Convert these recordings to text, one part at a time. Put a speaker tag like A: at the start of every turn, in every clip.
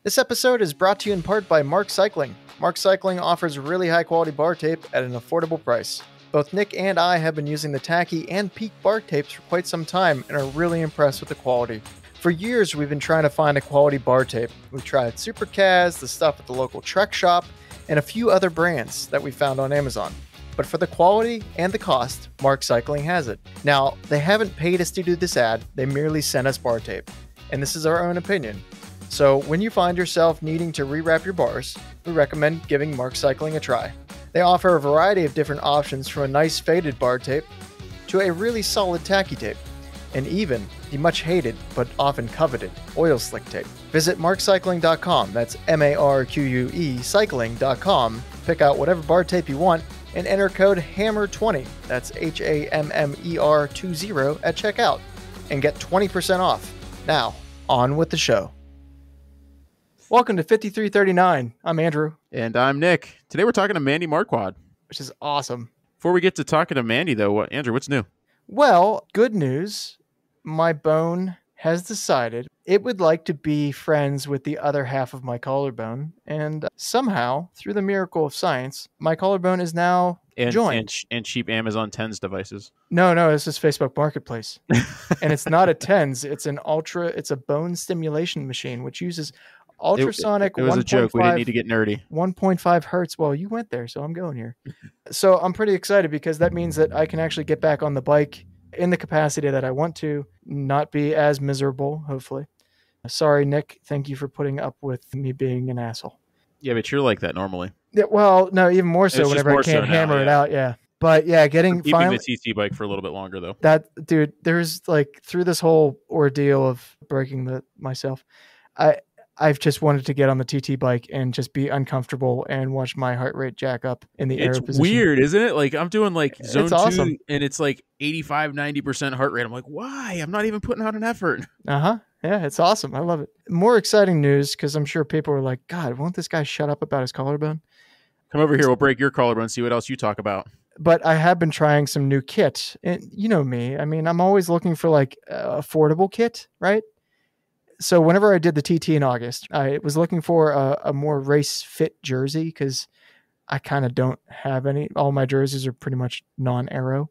A: This episode is brought to you in part by Mark Cycling. Mark Cycling offers really high quality bar tape at an affordable price. Both Nick and I have been using the Tacky and Peak bar tapes for quite some time and are really impressed with the quality. For years, we've been trying to find a quality bar tape. We've tried Supercaz, the stuff at the local Trek shop, and a few other brands that we found on Amazon. But for the quality and the cost, Mark Cycling has it. Now, they haven't paid us to do this ad, they merely sent us bar tape. And this is our own opinion. So when you find yourself needing to rewrap your bars, we recommend giving Mark Cycling a try. They offer a variety of different options from a nice faded bar tape to a really solid tacky tape, and even the much hated but often coveted oil slick tape. Visit markcycling.com, that's MARQUE cycling.com, pick out whatever bar tape you want, and enter code HAMMER20, that's HAMMER20 at checkout, and get 20% off. Now, on with the show. Welcome to 5339. I'm Andrew.
B: And I'm Nick. Today we're talking to Mandy Marquardt.
A: Which is awesome.
B: Before we get to talking to Mandy, though, Andrew, what's new?
A: Well, good news. My bone has decided it would like to be friends with the other half of my collarbone. And somehow, through the miracle of science, my collarbone is now joined.
B: And cheap Amazon Tens devices.
A: No, this is Facebook Marketplace. And it's not a Tens. It's a bone stimulation machine, which uses ultrasonic.
B: It was a joke. We didn't need to get nerdy.
A: 1.5 hertz. Well, you went there, so I'm going here. So I'm pretty excited because that means that I can actually get back on the bike in the capacity that I want to, not be as miserable, hopefully. Sorry, Nick. Thank you for putting up with me being an asshole.
B: Yeah, but you're like that normally.
A: Yeah, well, no, even more so whenever I can't hammer it out. Yeah. But yeah, keeping
B: the TT bike for a little bit longer, though.
A: Dude, there's like through this whole ordeal of breaking myself, I've just wanted to get on the TT bike and just be uncomfortable and watch my heart rate jack up in the aero position. It's
B: weird, isn't it? Like I'm doing like zone 2
A: awesome.
B: And it's like 85, 90% heart rate. I'm like, why? I'm not even putting out an effort.
A: Yeah, it's awesome. I love it. More exciting news, because I'm sure people are like, God, won't this guy shut up about his collarbone?
B: Come over here. We'll break your collarbone, see what else you talk about.
A: But I have been trying some new kit. And you know me. I mean, I'm always looking for like affordable kit, right? So whenever I did the TT in August, I was looking for a more race fit jersey because I kind of don't have any. All my jerseys are pretty much non-aero.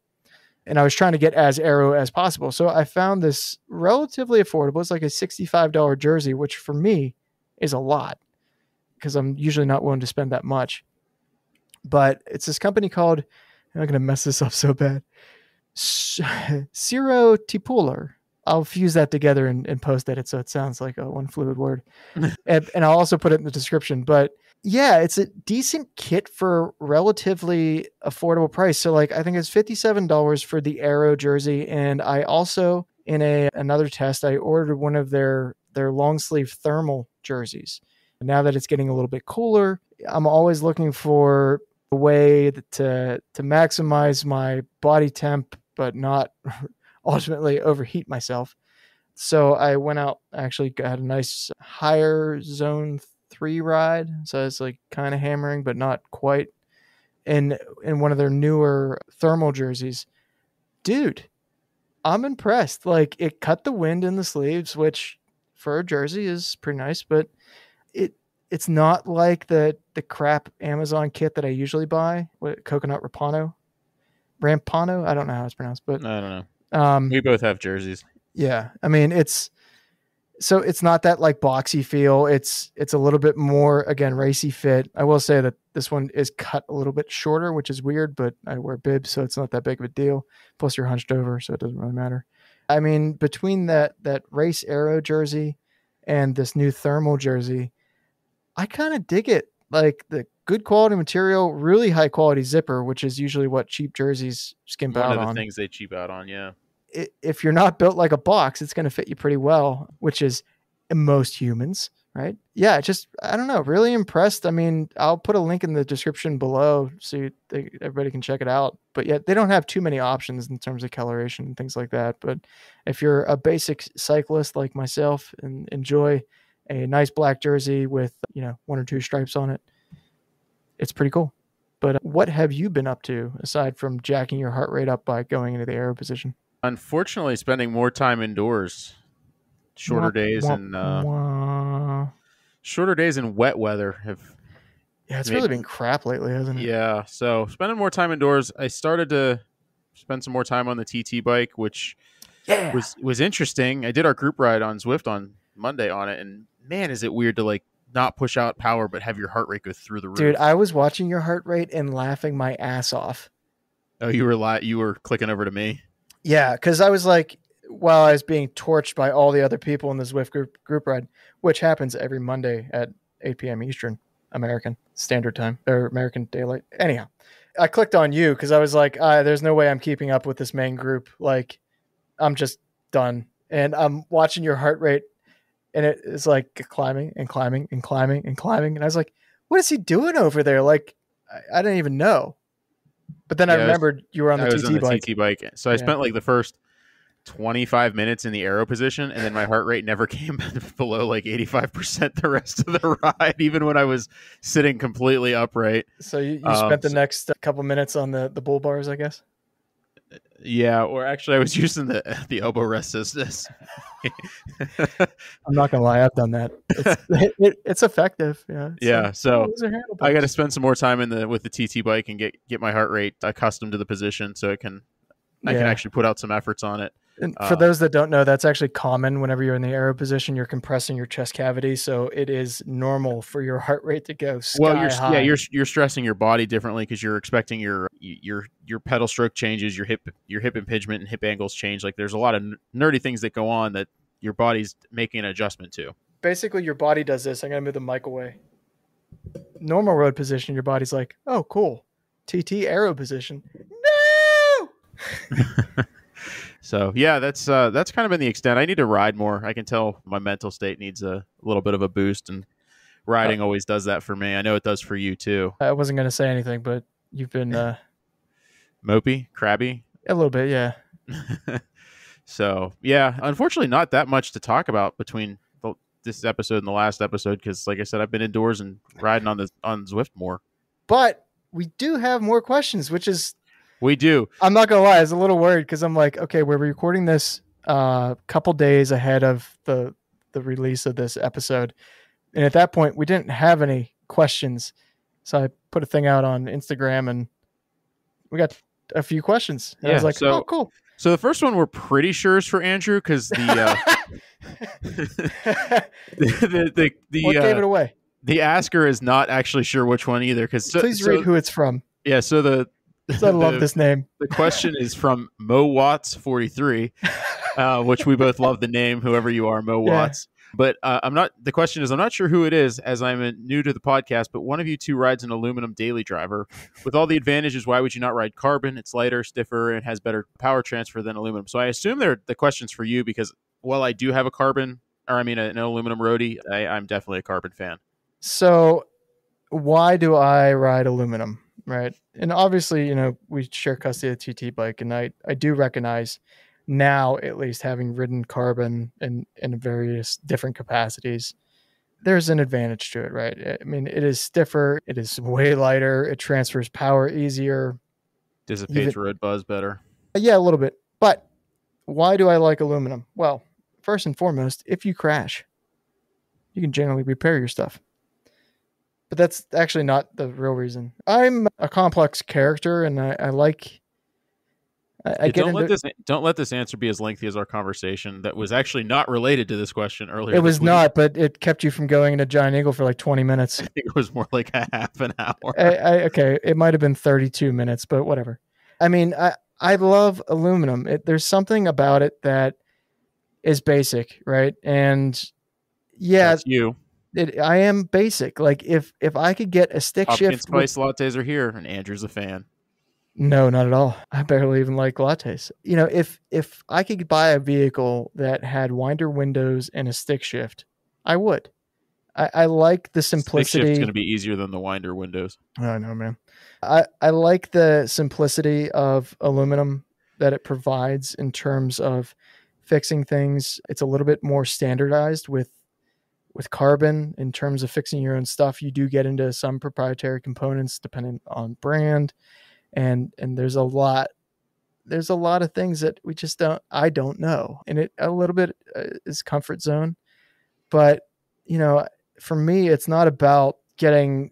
A: And I was trying to get as aero as possible. So I found this relatively affordable. It's like a $65 jersey, which for me is a lot because I'm usually not willing to spend that much. But it's this company called, I'm going to mess this up so bad, Ciro Tipuler. I'll fuse that together and post edit so it sounds like one fluid word. and I'll also put it in the description. But yeah, it's a decent kit for relatively affordable price. So like I think it's $57 for the Aero jersey. And I also, in another test, I ordered one of their long sleeve thermal jerseys. Now that it's getting a little bit cooler, I'm always looking for a way to maximize my body temp, but not ultimately overheat myself. So I went out, actually got a nice higher zone 3 ride. So it's like kind of hammering, but not quite. In one of their newer thermal jerseys. Dude, I'm impressed. Like it cut the wind in the sleeves, which for a jersey is pretty nice, but it's not like the crap Amazon kit that I usually buy with coconut rampano. I don't know how it's pronounced, but
B: I don't know. We both have jerseys.
A: Yeah. I mean, it's not that like boxy feel. It's a little bit more, again, racy fit. I will say that this one is cut a little bit shorter, which is weird, but I wear bibs, so it's not that big of a deal. Plus you're hunched over, so it doesn't really matter. I mean, between that race aero jersey and this new thermal jersey, I kind of dig it. Like the good quality material, really high quality zipper, which is usually what cheap jerseys skimp out on.
B: One of the things they cheap out on, yeah.
A: If you're not built like a box, it's going to fit you pretty well, which is most humans, right? Yeah, I don't know, really impressed. I mean, I'll put a link in the description below so everybody can check it out. But yet they don't have too many options in terms of coloration and things like that. But if you're a basic cyclist like myself and enjoy a nice black jersey with, 1 or 2 stripes on it, it's pretty cool. But what have you been up to aside from jacking your heart rate up by going into the aero position?
B: Unfortunately, spending more time indoors, shorter days and shorter days in wet weather have
A: Yeah, it's really been crap lately, hasn't it?
B: Yeah, so spending more time indoors. I started to spend some more time on the TT bike, which was interesting. I did our group ride on Zwift on Monday on it, and man, is it weird to like not push out power but have your heart rate go through the roof.
A: Dude, I was watching your heart rate and laughing my ass off.
B: Oh, you were clicking over to me?
A: Yeah, because I was like, while I was being torched by all the other people in the Zwift group ride, which happens every Monday at 8 p.m. Eastern American Standard Time, or American Daylight. Anyhow, I clicked on you because I was like, there's no way I'm keeping up with this main group. Like, I'm just done. And I'm watching your heart rate, and it is like climbing and climbing and climbing and climbing. And I was like, what is he doing over there? Like, I didn't even know. But then I remembered you were on the TT bike.
B: So I spent like the first 25 minutes in the aero position, and then my heart rate never came below like 85% the rest of the ride, even when I was sitting completely upright.
A: So you spent the next couple minutes on the bull bars, I guess?
B: Yeah, or actually I was using the elbow rest as this.
A: I'm not gonna lie, I've done that. It's effective. Yeah.
B: So I got to spend some more time with the TT bike and get my heart rate accustomed to the position, so I can actually put out some efforts on it.
A: And for those that don't know, that's actually common. Whenever you're in the aero position, you're compressing your chest cavity, so it is normal for your heart rate to go sky high.
B: Yeah, you're stressing your body differently because you're expecting your pedal stroke changes, your hip impingement and hip angles change. Like there's a lot of nerdy things that go on that your body's making an adjustment to.
A: Basically, your body does this. I'm gonna move the mic away. Normal road position, your body's like, oh, cool. TT aero position. No.
B: So yeah, that's kind of been the extent. I need to ride more. I can tell my mental state needs a little bit of a boost, and riding always does that for me. I know it does for you too.
A: I wasn't going to say anything, but you've been
B: mopey, crabby,
A: a little bit, yeah.
B: So yeah, unfortunately, not that much to talk about between this episode and the last episode because, like I said, I've been indoors and riding on Zwift more.
A: But we do have more questions, which is.
B: We do.
A: I'm not going to lie. I was a little worried because I'm like, okay, we're recording this a couple days ahead of the release of this episode. And at that point, we didn't have any questions. So I put a thing out on Instagram and we got a few questions. And I was like, oh, cool.
B: So the first one we're pretty sure is for Andrew because the
A: what gave it away?
B: The asker is not actually sure which one either.
A: Please read who it's from.
B: Yeah, so
A: I love this name.
B: The question is from Mo Watts 43, which we both love the name, whoever you are, Mo Watts. But the question is, I'm not sure who it is as I'm new to the podcast, but one of you two rides an aluminum daily driver. With all the advantages, why would you not ride carbon? It's lighter, stiffer, and has better power transfer than aluminum. So I assume the question's for you because while I do have an aluminum roadie, I'm definitely a carbon fan.
A: So why do I ride aluminum? Right. And obviously, we share custody of the TT bike, and I do recognize now, at least having ridden carbon in various different capacities, there's an advantage to it, right? I mean, it is stiffer. It is way lighter. It transfers power easier.
B: Dissipates road buzz better.
A: Yeah, a little bit. But why do I like aluminum? Well, first and foremost, if you crash, you can generally repair your stuff. But that's actually not the real reason. I'm a complex character, and I like.
B: Don't let this answer be as lengthy as our conversation that was actually not related to this question earlier.
A: It was not, but it kept you from going into Giant Eagle for like 20 minutes.
B: I think it was more like a half an hour.
A: Okay, it might have been 32 minutes, but whatever. I mean, I love aluminum. There's something about it that is basic, right? And yeah,
B: that's you.
A: I am basic. Like if I could get a stick shift.
B: Spice lattes are here, and Andrew's a fan.
A: No, not at all. I barely even like lattes. If I could buy a vehicle that had winder windows and a stick shift, I would. I like the simplicity.
B: Stick shift's going to be easier than the winder windows.
A: I know, man. I like the simplicity of aluminum that it provides in terms of fixing things. It's a little bit more standardized with carbon in terms of fixing your own stuff. You do get into some proprietary components depending on brand. And there's a lot of things that I don't know. And it a little bit is comfort zone, but for me, it's not about getting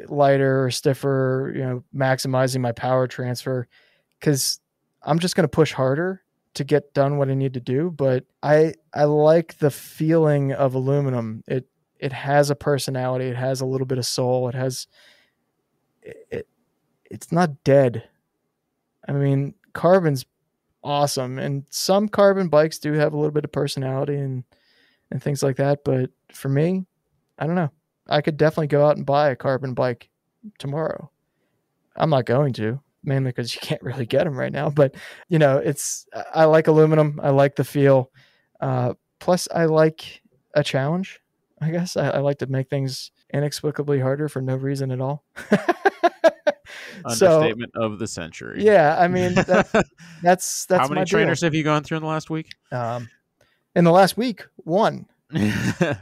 A: lighter or stiffer, maximizing my power transfer, because I'm just going to push harder to get done what I need to do. But I like the feeling of aluminum. It has a personality. It has a little bit of soul. It's not dead. I mean, carbon's awesome, and some carbon bikes do have a little bit of personality and things like that. But for me, I don't know. I could definitely go out and buy a carbon bike tomorrow. I'm not going to, mainly because you can't really get them right now. But I like aluminum. I like the feel. Plus, I like a challenge. I guess I like to make things inexplicably harder for no reason at all.
B: Understatement of the century.
A: Yeah, I mean that's
B: how many
A: my
B: trainers
A: deal.
B: have you gone through in the last week?
A: In the last week, 1.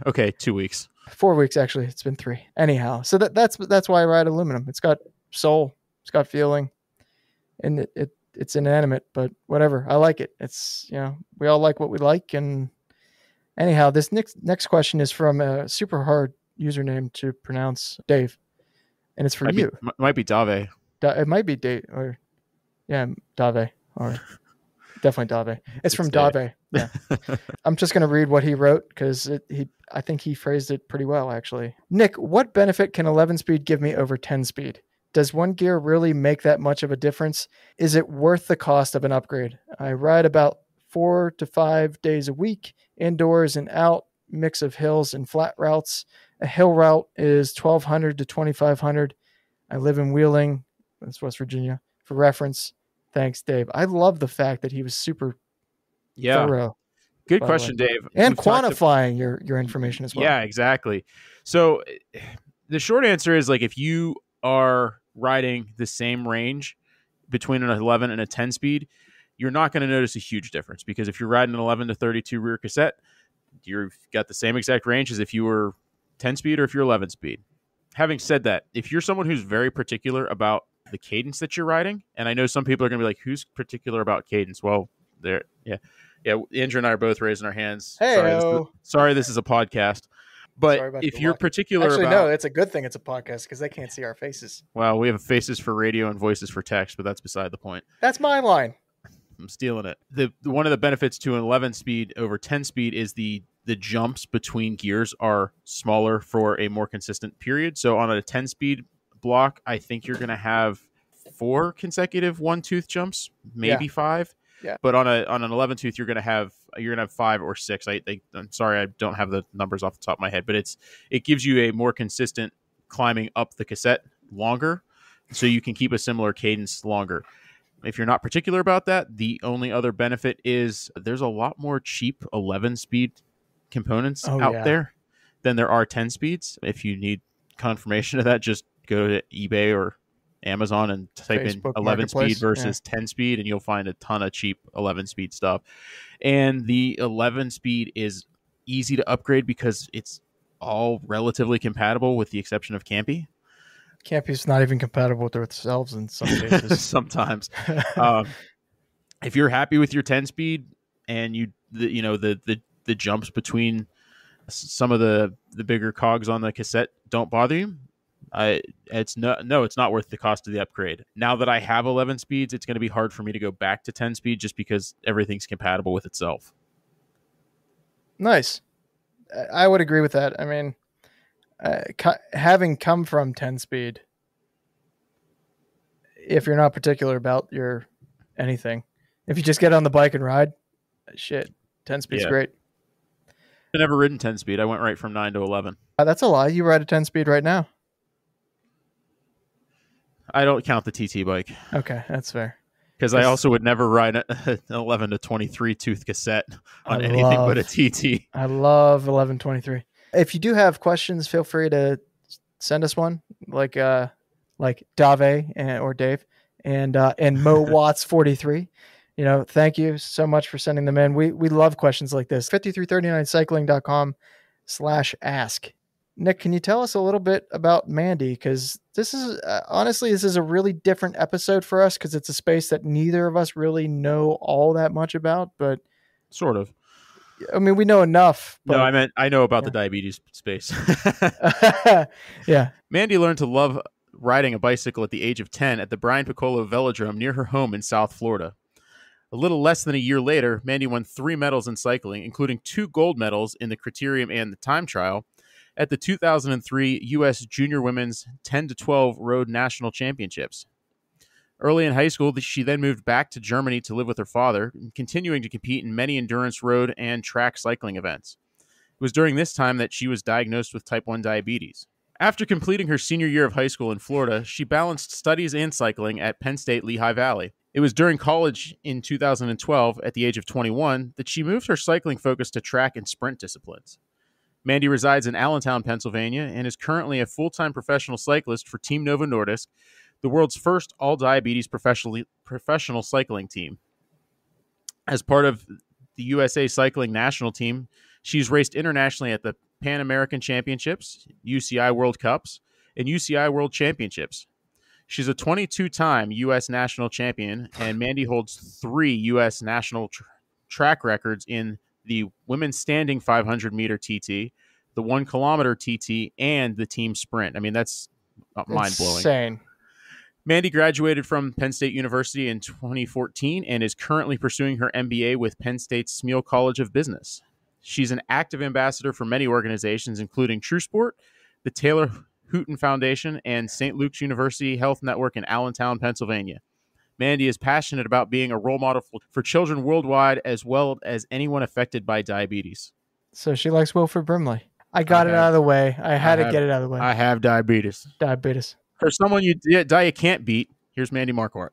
B: Okay, 2 weeks.
A: 4 weeks actually. It's been 3. Anyhow, so that's why I ride aluminum. It's got soul. It's got feeling, and it's inanimate, but whatever. I like it. It's we all like what we like. And anyhow, this next question is from a super hard username to pronounce, Dave, and it's for you.
B: Might be Dave.
A: It might be Dave, or Dave, or definitely Dave. It's from Dave. Yeah. I'm just going to read what he wrote because I think he phrased it pretty well, actually. Nick, what benefit can 11 speed give me over 10 speed? Does one gear really make that much of a difference? Is it worth the cost of an upgrade? I ride about 4 to 5 days a week, indoors and out, mix of hills and flat routes. A hill route is 1,200 to 2,500. I live in Wheeling. That's West Virginia. For reference, thanks, Dave. I love the fact that he was super thorough.
B: Good question, Dave.
A: And quantifying your information as well.
B: Yeah, exactly. So the short answer is, like, if you are riding the same range between an 11 and a 10 speed, you're not going to notice a huge difference, because if you're riding an 11 to 32 rear cassette, you've got the same exact range as if you were 10 speed or if you're 11 speed. Having said that, if you're someone who's very particular about the cadence that you're riding, and I know some people are going to be like, who's particular about cadence? Well, Andrew and I are both raising our hands. Sorry, this is a podcast. But if you're particular
A: no, it's a good thing it's a podcast, because they can't see our faces.
B: Well, we have faces for radio and voices for text, but that's beside the point.
A: That's my line.
B: I'm stealing it. One of the benefits to an 11 speed over 10 speed is the jumps between gears are smaller for a more consistent period. So on a 10 speed block, I think you're going to have 4 consecutive 1-tooth jumps, maybe 5.
A: Yeah.
B: But on an 11 tooth, you're gonna have 5 or 6. I'm sorry, I don't have the numbers off the top of my head, but it gives you a more consistent climbing up the cassette longer, so you can keep a similar cadence longer. If you're not particular about that, the only other benefit is there's a lot more cheap 11 speed components out there than there are 10 speeds. If you need confirmation of that, just go to eBay or Amazon and type Facebook in 11 speed versus 10 speed, and you'll find a ton of cheap 11 speed stuff. And the 11 speed is easy to upgrade because it's all relatively compatible, with the exception of Campy.
A: Campy's not even compatible with themselves in some cases.
B: Sometimes. If you're happy with your 10 speed and the jumps between some of the bigger cogs on the cassette don't bother you, it's not worth the cost of the upgrade. Now that I have 11 speeds, it's going to be hard for me to go back to 10 speed, just because everything's compatible with itself.
A: Nice. I would agree with that. I mean, having come from 10 speed, if you're not particular about your anything, if you just get on the bike and ride, 10 speed's great.
B: I've never ridden 10 speed. I went right from 9 to 11.
A: That's a lie. You ride a 10 speed right now.
B: I don't count the TT bike.
A: Okay, that's fair.
B: Because I also would never ride an 11 to 23 tooth cassette on anything but a TT.
A: I love 1123. If you do have questions, feel free to send us one, like Dave or Dave and Mo Watts 43. Thank you so much for sending them in. We love questions like this. 5339cycling.com/ask. Nick, can you tell us a little bit about Mandy? Because this is honestly, this is a really different episode for us, because it's a space that neither of us really know all that much about. But
B: sort of.
A: I mean, we know enough. But,
B: No, I know about the diabetes space.
A: Yeah.
B: Mandy learned to love riding a bicycle at the age of 10 at the Brian Piccolo Velodrome near her home in South Florida. A little less than a year later, Mandy won 3 medals in cycling, including 2 gold medals in the criterium and the time trial at the 2003 U.S. Junior Women's 10 to 12 Road National Championships. Early in high school, she then moved back to Germany to live with her father, continuing to compete in many endurance road and track cycling events. It was during this time that she was diagnosed with type 1 diabetes. After completing her senior year of high school in Florida, she balanced studies and cycling at Penn State Lehigh Valley. It was during college in 2012, at the age of 21, that she moved her cycling focus to track and sprint disciplines. Mandy resides in Allentown, Pennsylvania, and is currently a full-time professional cyclist for Team Novo Nordisk, the world's first all-diabetes professional cycling team. As part of the U.S.A. cycling national team, she's raced internationally at the Pan American Championships, U.C.I. World Cups, and U.C.I. World Championships. She's a 22-time U.S. national champion, and Mandy holds 3 U.S. national track records in the women's standing 500-meter TT, the 1-kilometer TT, and the team sprint. I mean, that's mind-blowing.
A: Insane.
B: Mandy graduated from Penn State University in 2014 and is currently pursuing her MBA with Penn State's Smeal College of Business. She's an active ambassador for many organizations, including True Sport, the Taylor Houghton Foundation, and St. Luke's University Health Network in Allentown, Pennsylvania. Mandy is passionate about being a role model for children worldwide, as well as anyone affected by diabetes.
A: So she likes Wilford Brimley. I got it out of the way. I had to get it out of the way.
B: I have diabetes.
A: Diabetes.
B: For someone you can't beat, here's Mandy Marquardt.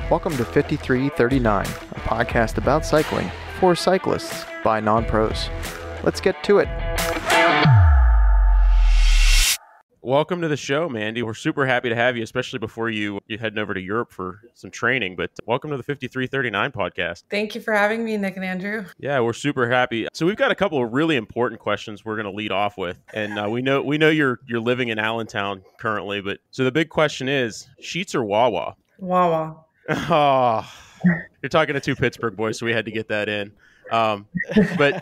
A: Welcome to 5339, a podcast about cycling for cyclists by non-pros. Let's get to it.
B: Welcome to the show, Mandy. We're super happy to have you, especially before you heading over to Europe for some training. But welcome to the 5339 podcast.
C: Thank you for having me, Nick and Andrew.
B: Yeah, we're super happy. So we've got a couple of really important questions we're going to lead off with, and we know you're living in Allentown currently. But so the big question is, Sheetz or Wawa?
C: Wawa.
B: Oh, you're talking to 2 Pittsburgh boys, so we had to get that in. But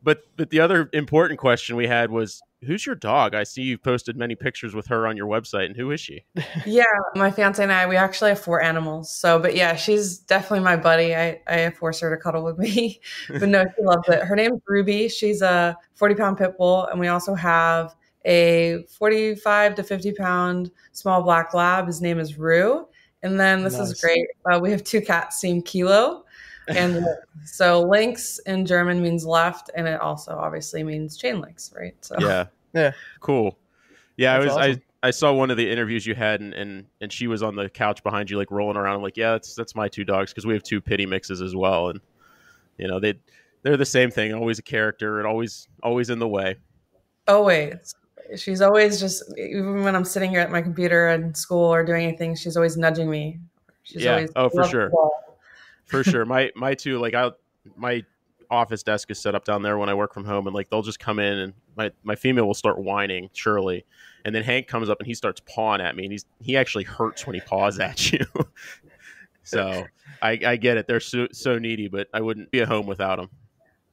B: but the other important question we had was, who's your dog? I see you've posted many pictures with her on your website, and who is she?
C: Yeah, my fiance and I, we actually have 4 animals. So, but yeah, she's definitely my buddy. I force her to cuddle with me, but no, she loves it. Her name's Ruby. She's a 40-pound pit bull, and we also have a 45 to 50-pound small black lab. His name is Rue. And then this is great. We have 2 cats named Kilo. And so Lynx in German means left, and it also obviously means chain links, right? So
B: yeah, cool. Yeah,
A: awesome.
B: I saw one of the interviews you had, and she was on the couch behind you, like rolling around. I'm like, yeah, that's my 2 dogs, because we have 2 pitty mixes as well, and you know they're the same thing, always a character and always in the way.
C: Always. She's always just, even when I'm sitting here at my computer in school or doing anything, she's always nudging me. She's always
B: for sure. For sure. My 2, like my office desk is set up down there when I work from home, and like they'll just come in, and my female will start whining, Shirley, and then Hank comes up and he starts pawing at me, and he actually hurts when he paws at you. So I get it. They're so needy, but I wouldn't be at home without them.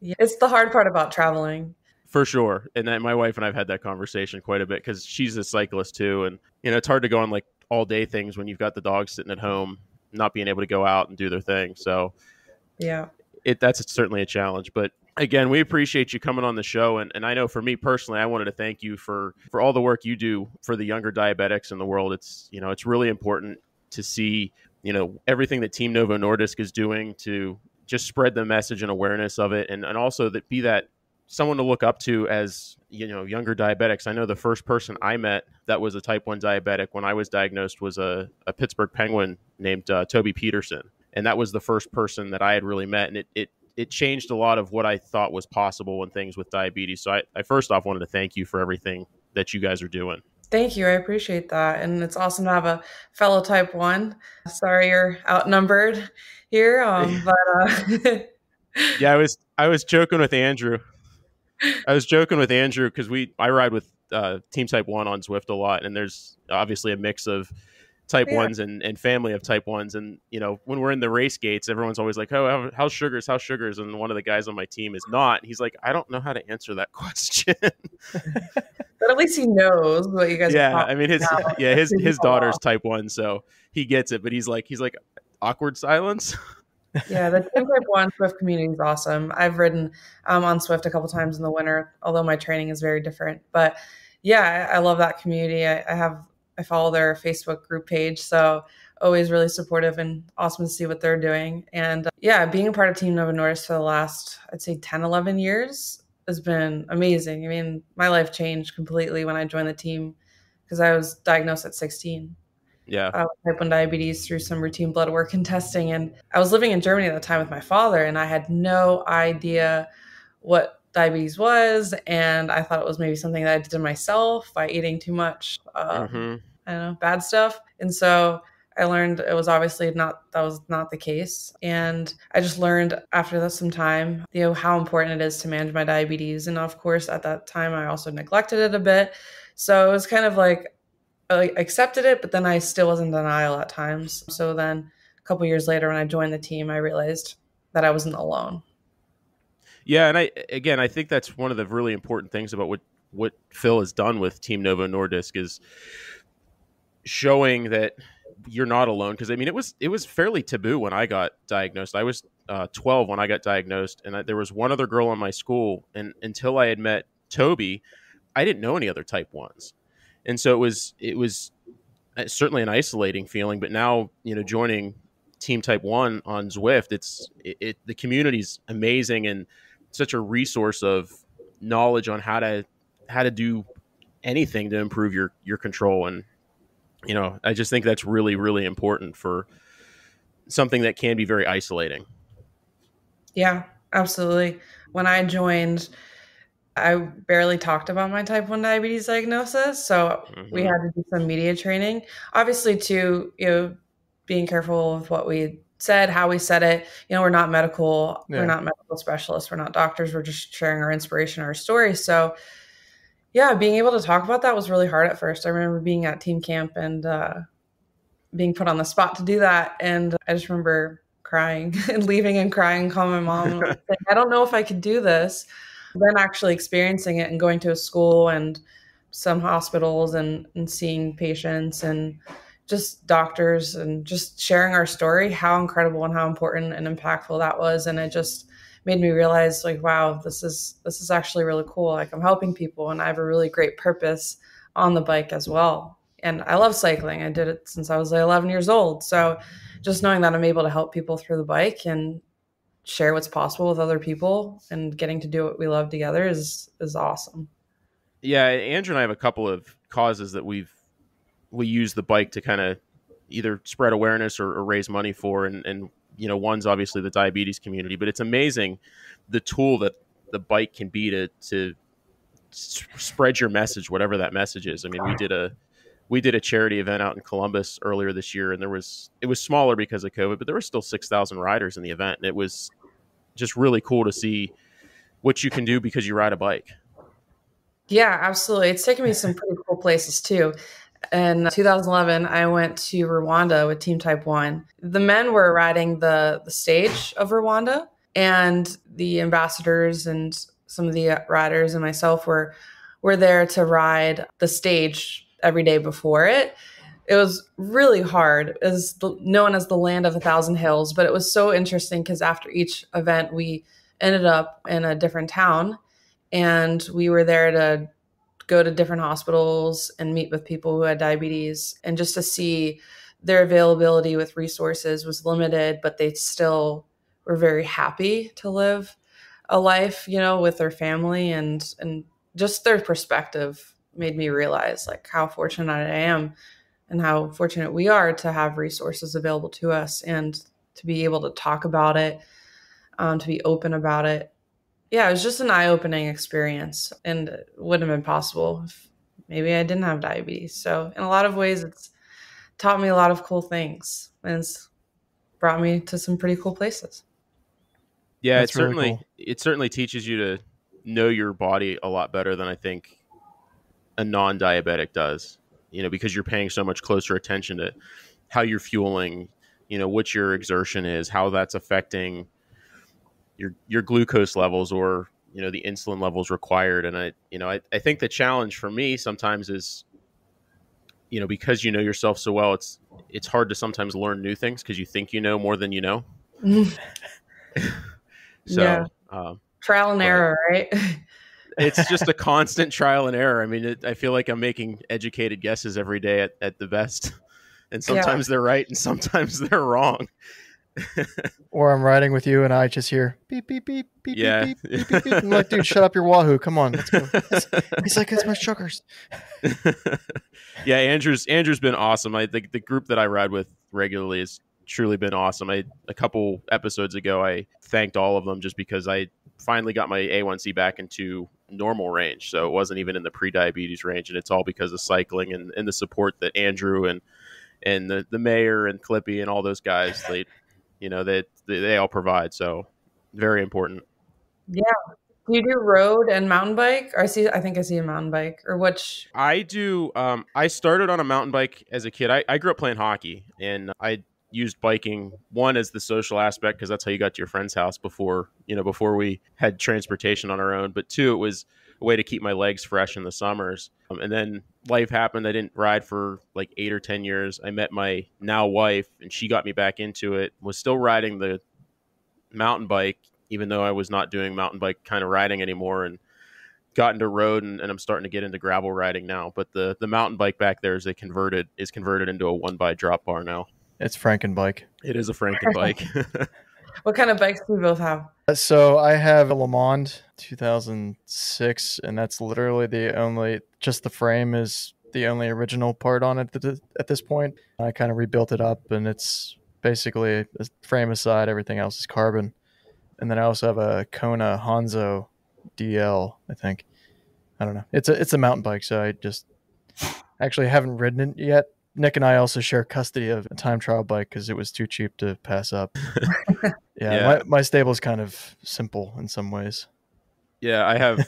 C: Yeah, it's the hard part about traveling.
B: For sure. And then my wife and I've had that conversation quite a bit, because she's a cyclist too. And, you know, it's hard to go on like all day things when you've got the dogs sitting at home, not being able to go out and do their thing. So
C: yeah,
B: that's certainly a challenge. But again, we appreciate you coming on the show. And I know for me personally, I wanted to thank you for all the work you do for the younger diabetics in the world. It's, you know, it's really important to see, you know, everything that Team Novo Nordisk is doing to just spread the message and awareness of it. And also that someone to look up to as, you know, younger diabetics. I know the first person I met that was a type 1 diabetic when I was diagnosed was a Pittsburgh Penguin named Toby Peterson. And that was the first person that I had really met. And it changed a lot of what I thought was possible and things with diabetes. So I first off wanted to thank you for everything that you guys are doing.
C: Thank you. I appreciate that. And it's awesome to have a fellow type 1. Sorry you're outnumbered here. But
B: yeah, I was joking with Andrew. Because I ride with Team Type 1 on Zwift a lot, and there's obviously a mix of Type 1s and family of Type 1s. And, when we're in the race gates, everyone's always like, oh, how's sugars? How's sugars? And one of the guys on my team is not. He's like, I don't know how to answer that question.
C: But at least he knows what you guys are talking about.
B: His daughter's Type 1, so he gets it. But he's like awkward silence.
C: Yeah, the Team Type 1 Swift community is awesome. I've ridden on Swift a couple times in the winter, although my training is very different. But yeah, I love that community. I follow their Facebook group page, so always really supportive and awesome to see what they're doing. And being a part of Team Novo Nordisk for the last, I'd say 10, 11 years has been amazing. I mean, my life changed completely when I joined the team because I was diagnosed at 16.
B: Yeah.
C: Type 1 diabetes through some routine blood work and testing. And I was living in Germany at the time with my father, and I had no idea what diabetes was. And I thought it was maybe something that I did to myself by eating too much, I don't know, bad stuff. And so I learned it was obviously that was not the case. And I just learned after some time, how important it is to manage my diabetes. And of course, at that time, I also neglected it a bit. So it was kind of like, I accepted it, but then I still was in denial at times. So then a couple years later, when I joined the team, I realized that I wasn't alone.
B: Yeah. And I think that's one of the really important things about what Phil has done with Team Novo Nordisk is showing that you're not alone. Because I mean, it was fairly taboo when I got diagnosed. I was 12 when I got diagnosed, and there was one other girl in my school, and until I had met Toby, I didn't know any other Type 1s. And so it was certainly an isolating feeling. But now, joining Team Type 1 on Zwift, the community's amazing and such a resource of knowledge on how to do anything to improve your control. And I just think that's really, really important for something that can be very isolating.
C: Yeah, absolutely. When I joined, I barely talked about my Type 1 diabetes diagnosis. So we had to do some media training, obviously too, being careful with what we said, how we said it. We're not medical, we're not medical specialists, we're not doctors. We're just sharing our inspiration, our story. So yeah, being able to talk about that was really hard at first. I remember being at team camp and being put on the spot to do that. And I just remember crying and leaving and crying, calling my mom and saying, I don't know if I could do this. Then actually experiencing it and going to a school and some hospitals and seeing patients and just doctors and just sharing our story, how incredible and how important and impactful that was. And it just made me realize, like, wow, this is actually really cool. Like, I'm helping people and I have a really great purpose on the bike as well. And I love cycling. I did it since I was 11 years old. So just knowing that I'm able to help people through the bike and share what's possible with other people and getting to do what we love together is awesome.
B: Yeah. Andrew and I have a couple of causes that we use the bike to kind of either spread awareness or raise money for. And one's obviously the diabetes community, but it's amazing the tool that the bike can be to spread your message, whatever that message is. I mean, we did a charity event out in Columbus earlier this year, and it was smaller because of COVID, but there were still 6,000 riders in the event. And it was just really cool to see what you can do because you ride a bike.
C: Yeah, absolutely. It's taken me some pretty cool places too. In 2011, I went to Rwanda with Team Type 1. The men were riding the stage of Rwanda, and the ambassadors and some of the riders and myself were there to ride the stage every day before it. It was really hard. It was known as the land of 1,000 hills, but it was so interesting because after each event, we ended up in a different town, and we were there to go to different hospitals and meet with people who had diabetes, and just to see their availability with resources was limited, but they still were very happy to live a life, with their family, and just their perspective made me realize like how fortunate I am and how fortunate we are to have resources available to us and to be able to talk about it, to be open about it. Yeah, it was just an eye-opening experience, and it wouldn't have been possible if maybe I didn't have diabetes. So in a lot of ways, it's taught me a lot of cool things, and it's brought me to some pretty cool places.
B: Yeah,
A: That's really cool.
B: It certainly teaches you to know your body a lot better than I think a non-diabetic does, because you're paying so much closer attention to how you're fueling, what your exertion is, how that's affecting your glucose levels or, the insulin levels required. And I think the challenge for me sometimes is, because you know yourself so well, it's hard to sometimes learn new things because you think you know more than you know.
C: Yeah. Trial and error, right?
B: It's just a constant trial and error. I mean, I feel like I'm making educated guesses every day at the best. And sometimes they're right and sometimes they're wrong.
A: Or I'm riding with you and I just hear beep, beep, beep, beep,
B: Yeah.
A: beep, beep, beep, beep. I'm like, dude, shut up your wahoo. Come on, let's go. He's like, it's my sugars.
B: Yeah, Andrew's been awesome. I think the group that I ride with regularly has truly been awesome. A couple episodes ago, I thanked all of them just because I finally got my A1C back into normal range. So it wasn't even in the pre-diabetes range, and it's all because of cycling and the support that Andrew and the mayor and Clippy and all those guys, they all provide. So very important.
C: Yeah. Do you do road and mountain bike? Or I think I see a mountain bike. Or which?
B: I do. I started on a mountain bike as a kid. I grew up playing hockey, and I used biking, one, as the social aspect because that's how you got to your friend's house before we had transportation on our own. But two, it was a way to keep my legs fresh in the summers. And then life happened. I didn't ride for like 8 or 10 years. I met my now wife, and she got me back into it. Was still riding the mountain bike, even though I was not doing mountain bike kind of riding anymore, and got into road, and I'm starting to get into gravel riding now. But the mountain bike back there is converted into a 1x drop bar now.
A: It's Frankenbike.
B: It is a Frankenbike.
C: What kind of bikes do you both have?
A: So I have a Le Mans 2006, and that's literally just the frame is the only original part on it at this point. I kind of rebuilt it up, and it's basically a frame aside, everything else is carbon. And then I also have a Kona Hanzo DL, I think. I don't know. It's a mountain bike, so I just actually haven't ridden it yet. Nick and I also share custody of a time trial bike because it was too cheap to pass up. Yeah. My stable's kind of simple in some ways.
B: Yeah, I have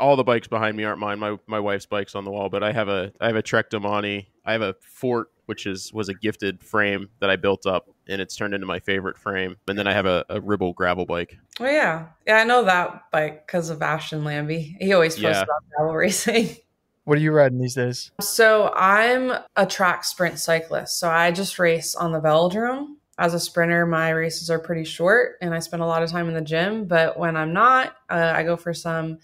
B: all the bikes behind me aren't mine. My wife's bike's on the wall, but I have a Trek Domani. I have a Fort, which was a gifted frame that I built up, and it's turned into my favorite frame. And then I have a Ribble gravel bike.
C: Oh yeah, I know that bike because of Ashton Lambie. He always posts about gravel racing.
A: What are you riding these days?
C: So I'm a track sprint cyclist. So I just race on the velodrome. As a sprinter, my races are pretty short and I spend a lot of time in the gym. But when I'm not, I go for some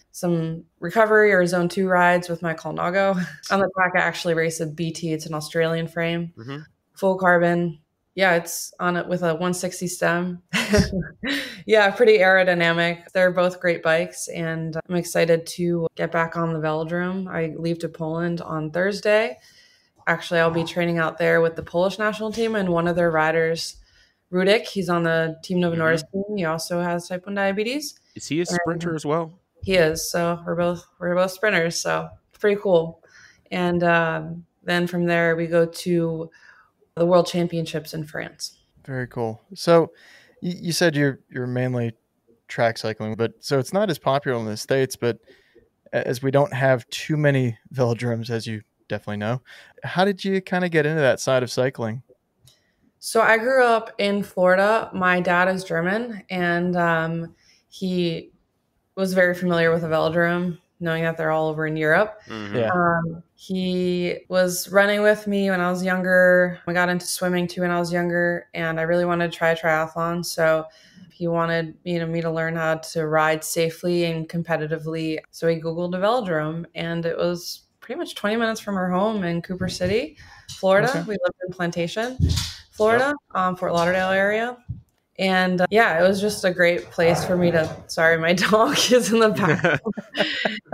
C: recovery or zone 2 rides with my Colnago. On the track, I actually race a BT. It's an Australian frame, full carbon. Yeah, it's on it with a 160 stem. Yeah, pretty aerodynamic. They're both great bikes, and I'm excited to get back on the velodrome. I leave to Poland on Thursday. Actually, I'll be training out there with the Polish national team and one of their riders, Rudik. He's on the Team Novo Nordisk team. He also has type 1 diabetes.
B: Is he a sprinter as well?
C: He is. So we're both sprinters. So it's pretty cool. And then from there, we go to the World Championships in France.
A: Very cool. So you said you're mainly track cycling, but so it's not as popular in the States, but as we don't have too many velodromes, as you definitely know, how did you kind of get into that side of cycling?
C: So I grew up in Florida. My dad is German, and he was very familiar with a velodrome, knowing that they're all over in Europe. He was running with me when I was younger. I got into swimming too when I was younger, and I really wanted to try a triathlon. So he wanted me to learn how to ride safely and competitively. So he Googled a velodrome, and it was pretty much 20 minutes from our home in Cooper City, Florida. Okay. We lived in Plantation, Florida, Fort Lauderdale area. And it was just a great place for me to, sorry, my dog is in the back.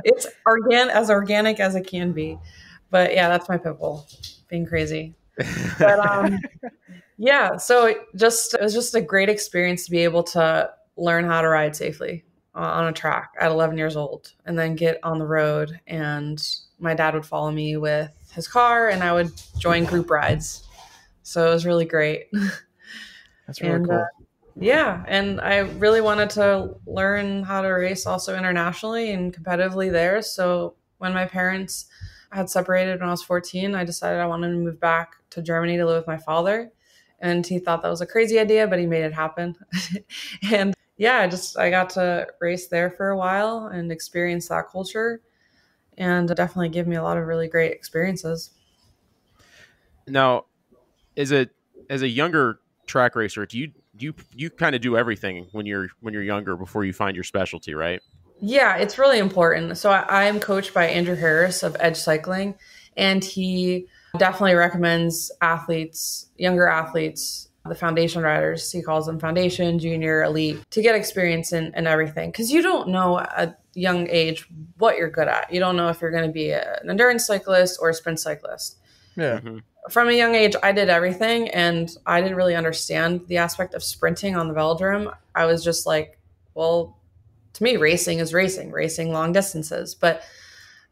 C: It's as organic as it can be. But yeah, that's my pit bull being crazy. But so it was just a great experience to be able to learn how to ride safely on a track at 11 years old and then get on the road. And my dad would follow me with his car and I would join group rides. So it was really great.
A: That's really cool.
C: Yeah, and I really wanted to learn how to race also internationally and competitively there. So when my parents I had separated when I was 14. I decided I wanted to move back to Germany to live with my father. And he thought that was a crazy idea, but he made it happen. And yeah, I got to race there for a while and experience that culture, and definitely gave me a lot of really great experiences.
B: Now, as a younger track racer, do you kind of do everything when you're younger before you find your specialty, right?
C: Yeah, it's really important. So I'm coached by Andrew Harris of Edge Cycling, and he definitely recommends athletes, younger athletes, the foundation riders, he calls them foundation, junior, elite, to get experience in everything. Because you don't know at a young age what you're good at. You don't know if you're going to be an endurance cyclist or a sprint cyclist.
A: Yeah.
B: Mm-hmm.
C: From a young age, I did everything, and I didn't really understand the aspect of sprinting on the velodrome. I was just like, well, to me, racing is racing long distances. But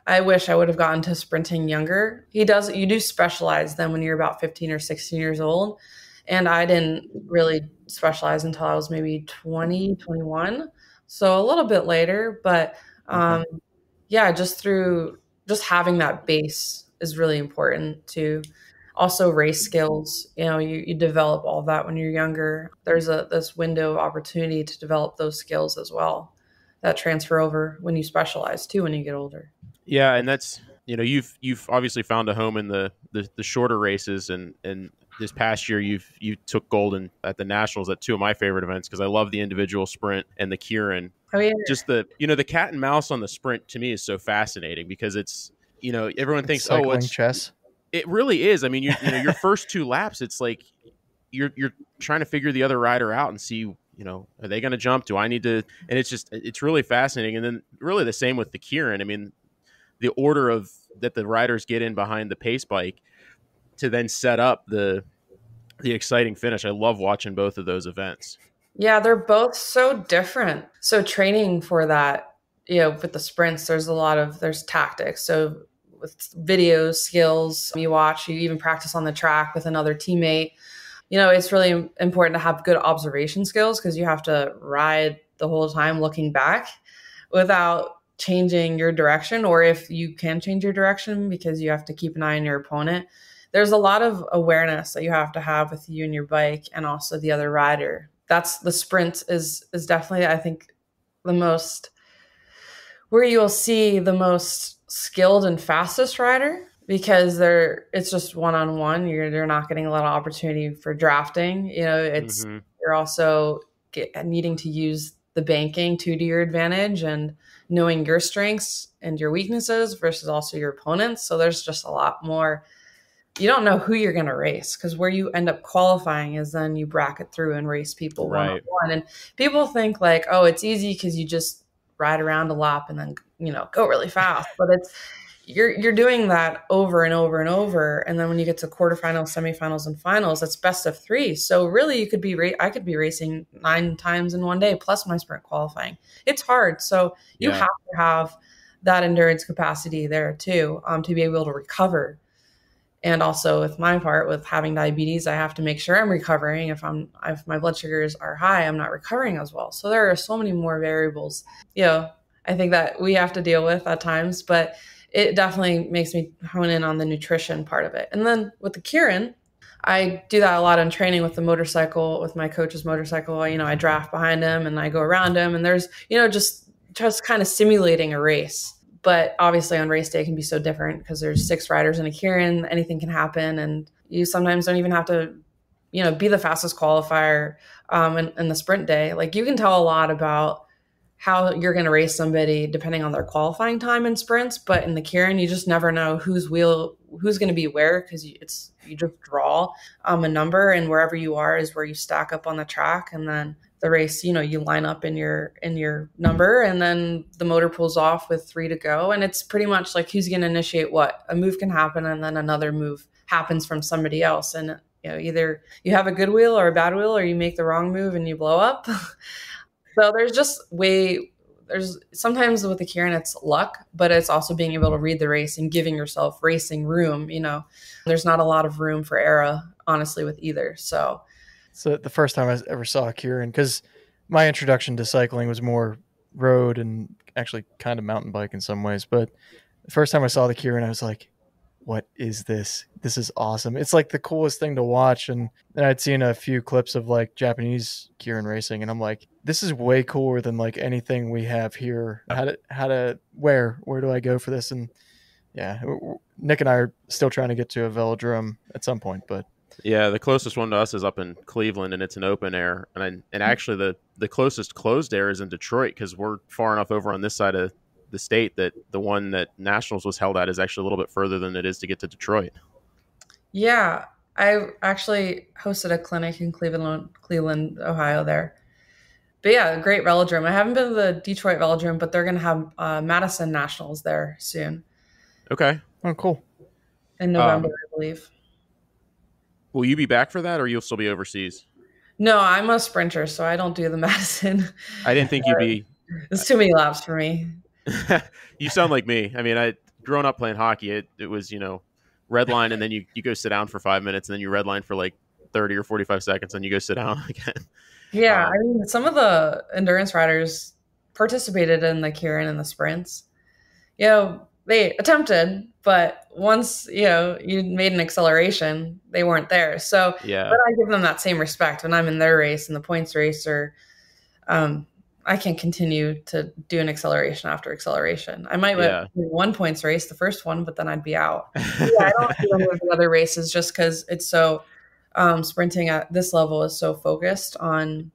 C: I wish I would have gotten to sprinting younger. You do specialize then when you're about 15 or 16 years old. And I didn't really specialize until I was maybe 20, 21. So a little bit later, but yeah, just having that base is really important to also race skills. You develop all that when you're younger. There's this window of opportunity to develop those skills as well that transfer over when you specialize too when you get older.
B: Yeah, and that's you've obviously found a home in the shorter races, and this past year you took gold at the nationals at two of my favorite events because I love the individual sprint and the Kieran.
C: Oh yeah,
B: just the cat and mouse on the sprint to me is so fascinating because it's everyone thinks
A: cycling chess.
B: It really is. I mean, your first two laps, it's like you're trying to figure the other rider out and see, are they going to jump? Do I need to? And it's really fascinating. And then really the same with the Kieran. I mean, the order of that the riders get in behind the pace bike to then set up the exciting finish. I love watching both of those events.
C: Yeah, they're both so different. So training for that, with the sprints, there's tactics. So with videos, skills, you watch, you even practice on the track with another teammate. It's really important to have good observation skills because you have to ride the whole time looking back without changing your direction, or if you can change your direction because you have to keep an eye on your opponent. There's a lot of awareness that you have to have with you and your bike and also the other rider. That's the sprint is definitely, I think, the most where you'll see the most skilled and fastest rider because it's just one-on-one. You're not getting a lot of opportunity for drafting. You're also needing to use the banking to your advantage and knowing your strengths and your weaknesses versus also your opponents. So there's just a lot more. You don't know who you're going to race because where you end up qualifying is then you bracket through and race people one-on-one. And people think like, oh, it's easy because you just ride around a lap and then, go really fast. But you're doing that over and over and over. And then when you get to quarterfinals, semifinals, and finals, that's best of 3. So really I could be racing 9 times in one day, plus my sprint qualifying. It's hard. So you have to have that endurance capacity there too, to be able to recover. And also with my part, with having diabetes, I have to make sure I'm recovering. If my blood sugars are high, I'm not recovering as well. So there are so many more variables, I think that we have to deal with at times, but it definitely makes me hone in on the nutrition part of it. And then with the Kieran, I do that a lot in training with the motorcycle, with my coach's motorcycle. I draft behind him and I go around him, and there's, just kind of simulating a race. But obviously on race day it can be so different because there's 6 riders in a Kieran, anything can happen. And you sometimes don't even have to, be the fastest qualifier in the sprint day. Like you can tell a lot about how you're going to race somebody depending on their qualifying time in sprints. But in the Kieran, you just never know who's going to be where because you just draw a number, and wherever you are is where you stack up on the track. And then the race, you line up in your number, and then the motor pulls off with 3 to go. And it's pretty much like who's going to initiate what. A move can happen, and then another move happens from somebody else. And either you have a good wheel or a bad wheel, or you make the wrong move and you blow up. So there's sometimes with the Kieran, it's luck, but it's also being able to read the race and giving yourself racing room. There's not a lot of room for error, honestly, with either. So
A: the first time I ever saw a Kieran, because my introduction to cycling was more road and actually kind of mountain bike in some ways, but The first time I saw the Kieran, I was like, what is this? This is awesome. It's like the coolest thing to watch. And then I'd seen a few clips of like Japanese Kieran racing, and I'm like, this is way cooler than like anything we have here. Where do I go for this? And yeah, Nick and I are still trying to get to a velodrome at some point, but
B: yeah, the closest one to us is up in Cleveland, and it's an open air. And actually the closest closed air is in Detroit, because we're far enough over on this side of the state that the one that Nationals was held at is actually a little bit further than it is to get to Detroit.
C: Yeah, I actually hosted a clinic in Cleveland, Ohio there. But yeah, great velodrome. I haven't been to the Detroit velodrome, but they're going to have Madison Nationals there soon.
B: Okay.
A: Oh, cool.
C: In November, I believe.
B: Will you be back for that, or you'll still be overseas?
C: No, I'm a sprinter, so I don't do the Madison.
B: I didn't think you'd be.
C: It's too many laps for me.
B: You sound like me. I mean, growing up playing hockey, it was, red line, and then you go sit down for 5 minutes, and then you red line for like 30 or 45 seconds, and you go sit down again.
C: Yeah, I mean, some of the endurance riders participated in the Kieran and the sprints. They attempted, but once, you made an acceleration, they weren't there. So,
B: yeah.
C: But I give them that same respect when I'm in their race, in the points race, or I can continue to do an acceleration after acceleration. I might win one points race, the first one, but then I'd be out. I don't do any of the other races just because it's so sprinting at this level is so focused on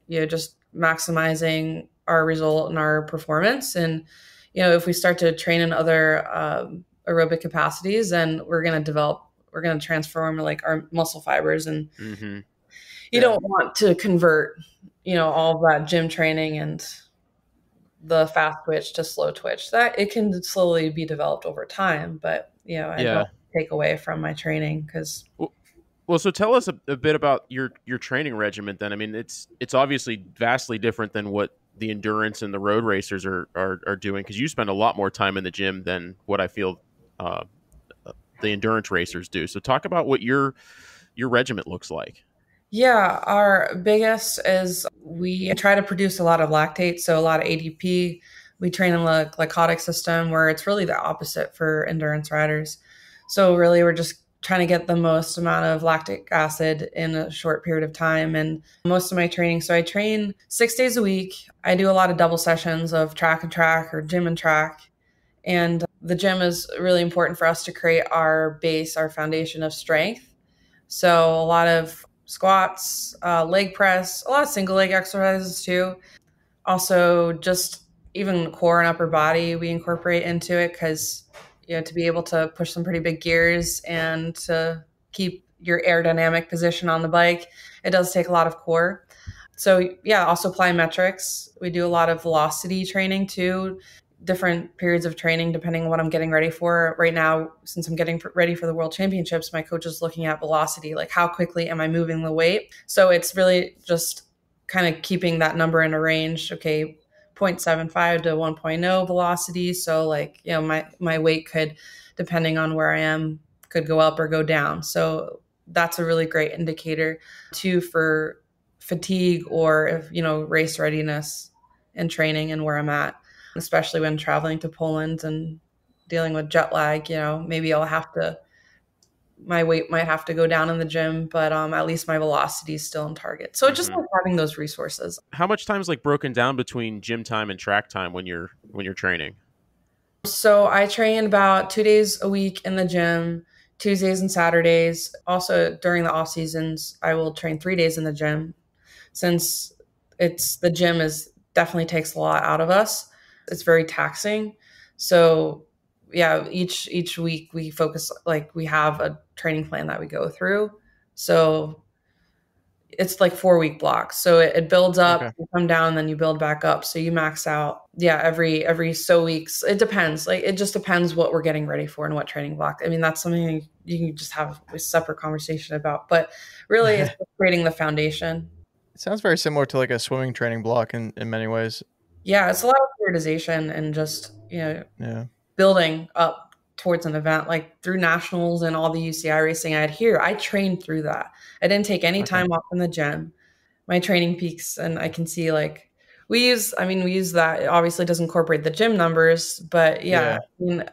C: just maximizing our result and our performance. And if we start to train in other aerobic capacities, then we're going to transform like our muscle fibers, and you don't want to convert all of that gym training and the fast twitch to slow twitch. That it can slowly be developed over time, but I don't take away from my training because.
B: Well, so tell us a bit about your training regimen then. I mean, it's obviously vastly different than what the endurance and the road racers are doing, because you spend a lot more time in the gym than what I feel the endurance racers do. So talk about what your regiment looks like.
C: Yeah, our biggest is we try to produce a lot of lactate, so a lot of ADP. We train in the glycotic system, where it's really the opposite for endurance riders. So really we're just trying to get the most amount of lactic acid in a short period of time. And most of my training, so I train 6 days a week. I do a lot of double sessions of track and track or gym and track. And the gym is really important for us to create our base, our foundation of strength. So a lot of squats, leg press, a lot of single leg exercises too. Also, just even core and upper body we incorporate into it, because to be able to push some pretty big gears and to keep your aerodynamic position on the bike, it does take a lot of core. So also plyometrics. We do a lot of velocity training too, different periods of training depending on what I'm getting ready for. Right now, since I'm getting ready for the World Championships, my coach is looking at velocity, like how quickly am I moving the weight? So it's really just kind of keeping that number in a range. Okay, 0.75 to 1.0 velocity. So my weight could, depending on where I am, could go up or go down. So that's a really great indicator too for fatigue or if, race readiness and training and where I'm at, especially when traveling to Poland and dealing with jet lag. Maybe my weight might have to go down in the gym, but at least my velocity is still in target. So just like having those resources.
B: How much time is broken down between gym time and track time when you're training?
C: So I train about 2 days a week in the gym, Tuesdays and Saturdays. Also during the off seasons, I will train 3 days in the gym, since the gym definitely takes a lot out of us. It's very taxing. So each week we focus, we have a training plan that we go through. So it's 4-week blocks. So it builds up, you come down, then you build back up. So you max out. Every so weeks. It depends. It just depends what we're getting ready for and what training block. I mean, that's something you can just have a separate conversation about, but really it's creating the foundation.
A: It sounds very similar to a swimming training block in many ways.
C: Yeah, it's a lot of periodization and just, building up towards an event, through nationals and all the U.S.A racing I had here. I trained through that. I didn't take any time off in the gym. My training peaks, and I can see we use that. It obviously doesn't incorporate the gym numbers, but I mean,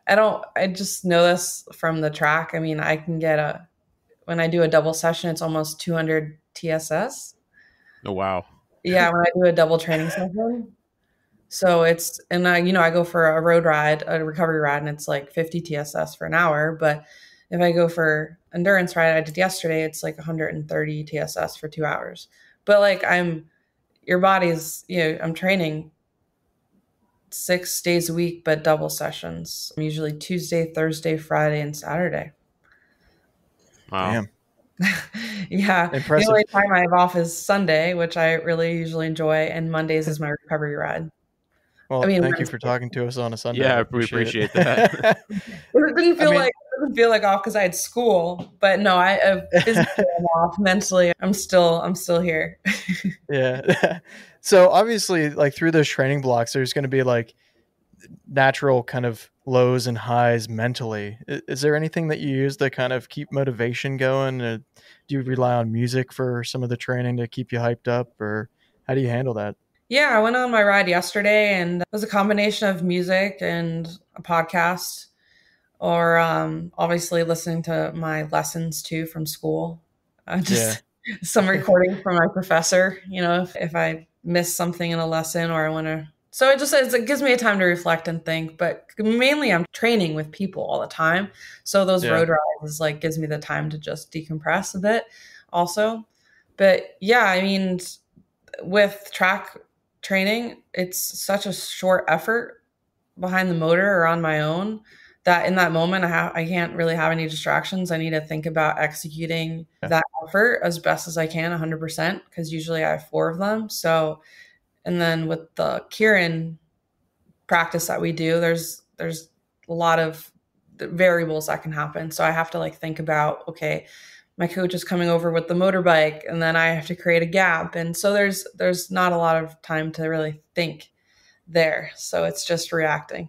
C: I just know this from the track. I mean, I can get when I do a double session, it's almost 200 TSS.
B: Oh, wow.
C: Yeah, when I do a double training session. So I go for a road ride, a recovery ride, and it's like 50 TSS for an hour. But if I go for endurance ride I did yesterday, it's like 130 TSS for 2 hours. But like your body's, I'm training 6 days a week, but double sessions, usually Tuesday, Thursday, Friday, and Saturday.
B: Wow.
A: Damn.
C: Yeah.
A: Impressive.
C: The only time I have off is Sunday, which I really usually enjoy, and Mondays is my recovery ride.
A: Well, thank you for talking to us on a Sunday.
B: Yeah, we appreciate that.
C: It doesn't feel like off because I had school, but no, physically I'm off. Mentally, I'm still here.
A: Yeah. So obviously, like through those training blocks, there's going to be like natural kind of lows and highs mentally. Is there anything that you use to kind of keep motivation going? Do you rely on music for some of the training to keep you hyped up, or how do you handle that?
C: Yeah, I went on my ride yesterday, and it was a combination of music and a podcast, or obviously listening to my lessons too from school. Some recording from my professor, if I miss something in a lesson or I want to. So it gives me a time to reflect and think, but mainly I'm training with people all the time. So those road rides gives me the time to just decompress a bit also. But yeah, I mean, with track training, it's such a short effort behind the motor or on my own that in that moment I can't really have any distractions. I need to think about executing that effort as best as I can 100%, because usually I have 4 of them. So, and then with the Kieran practice that we do, there's a lot of variables that can happen. So I have to think about, okay, my coach is coming over with the motorbike, and then I have to create a gap. And so there's not a lot of time to really think there. So it's just reacting.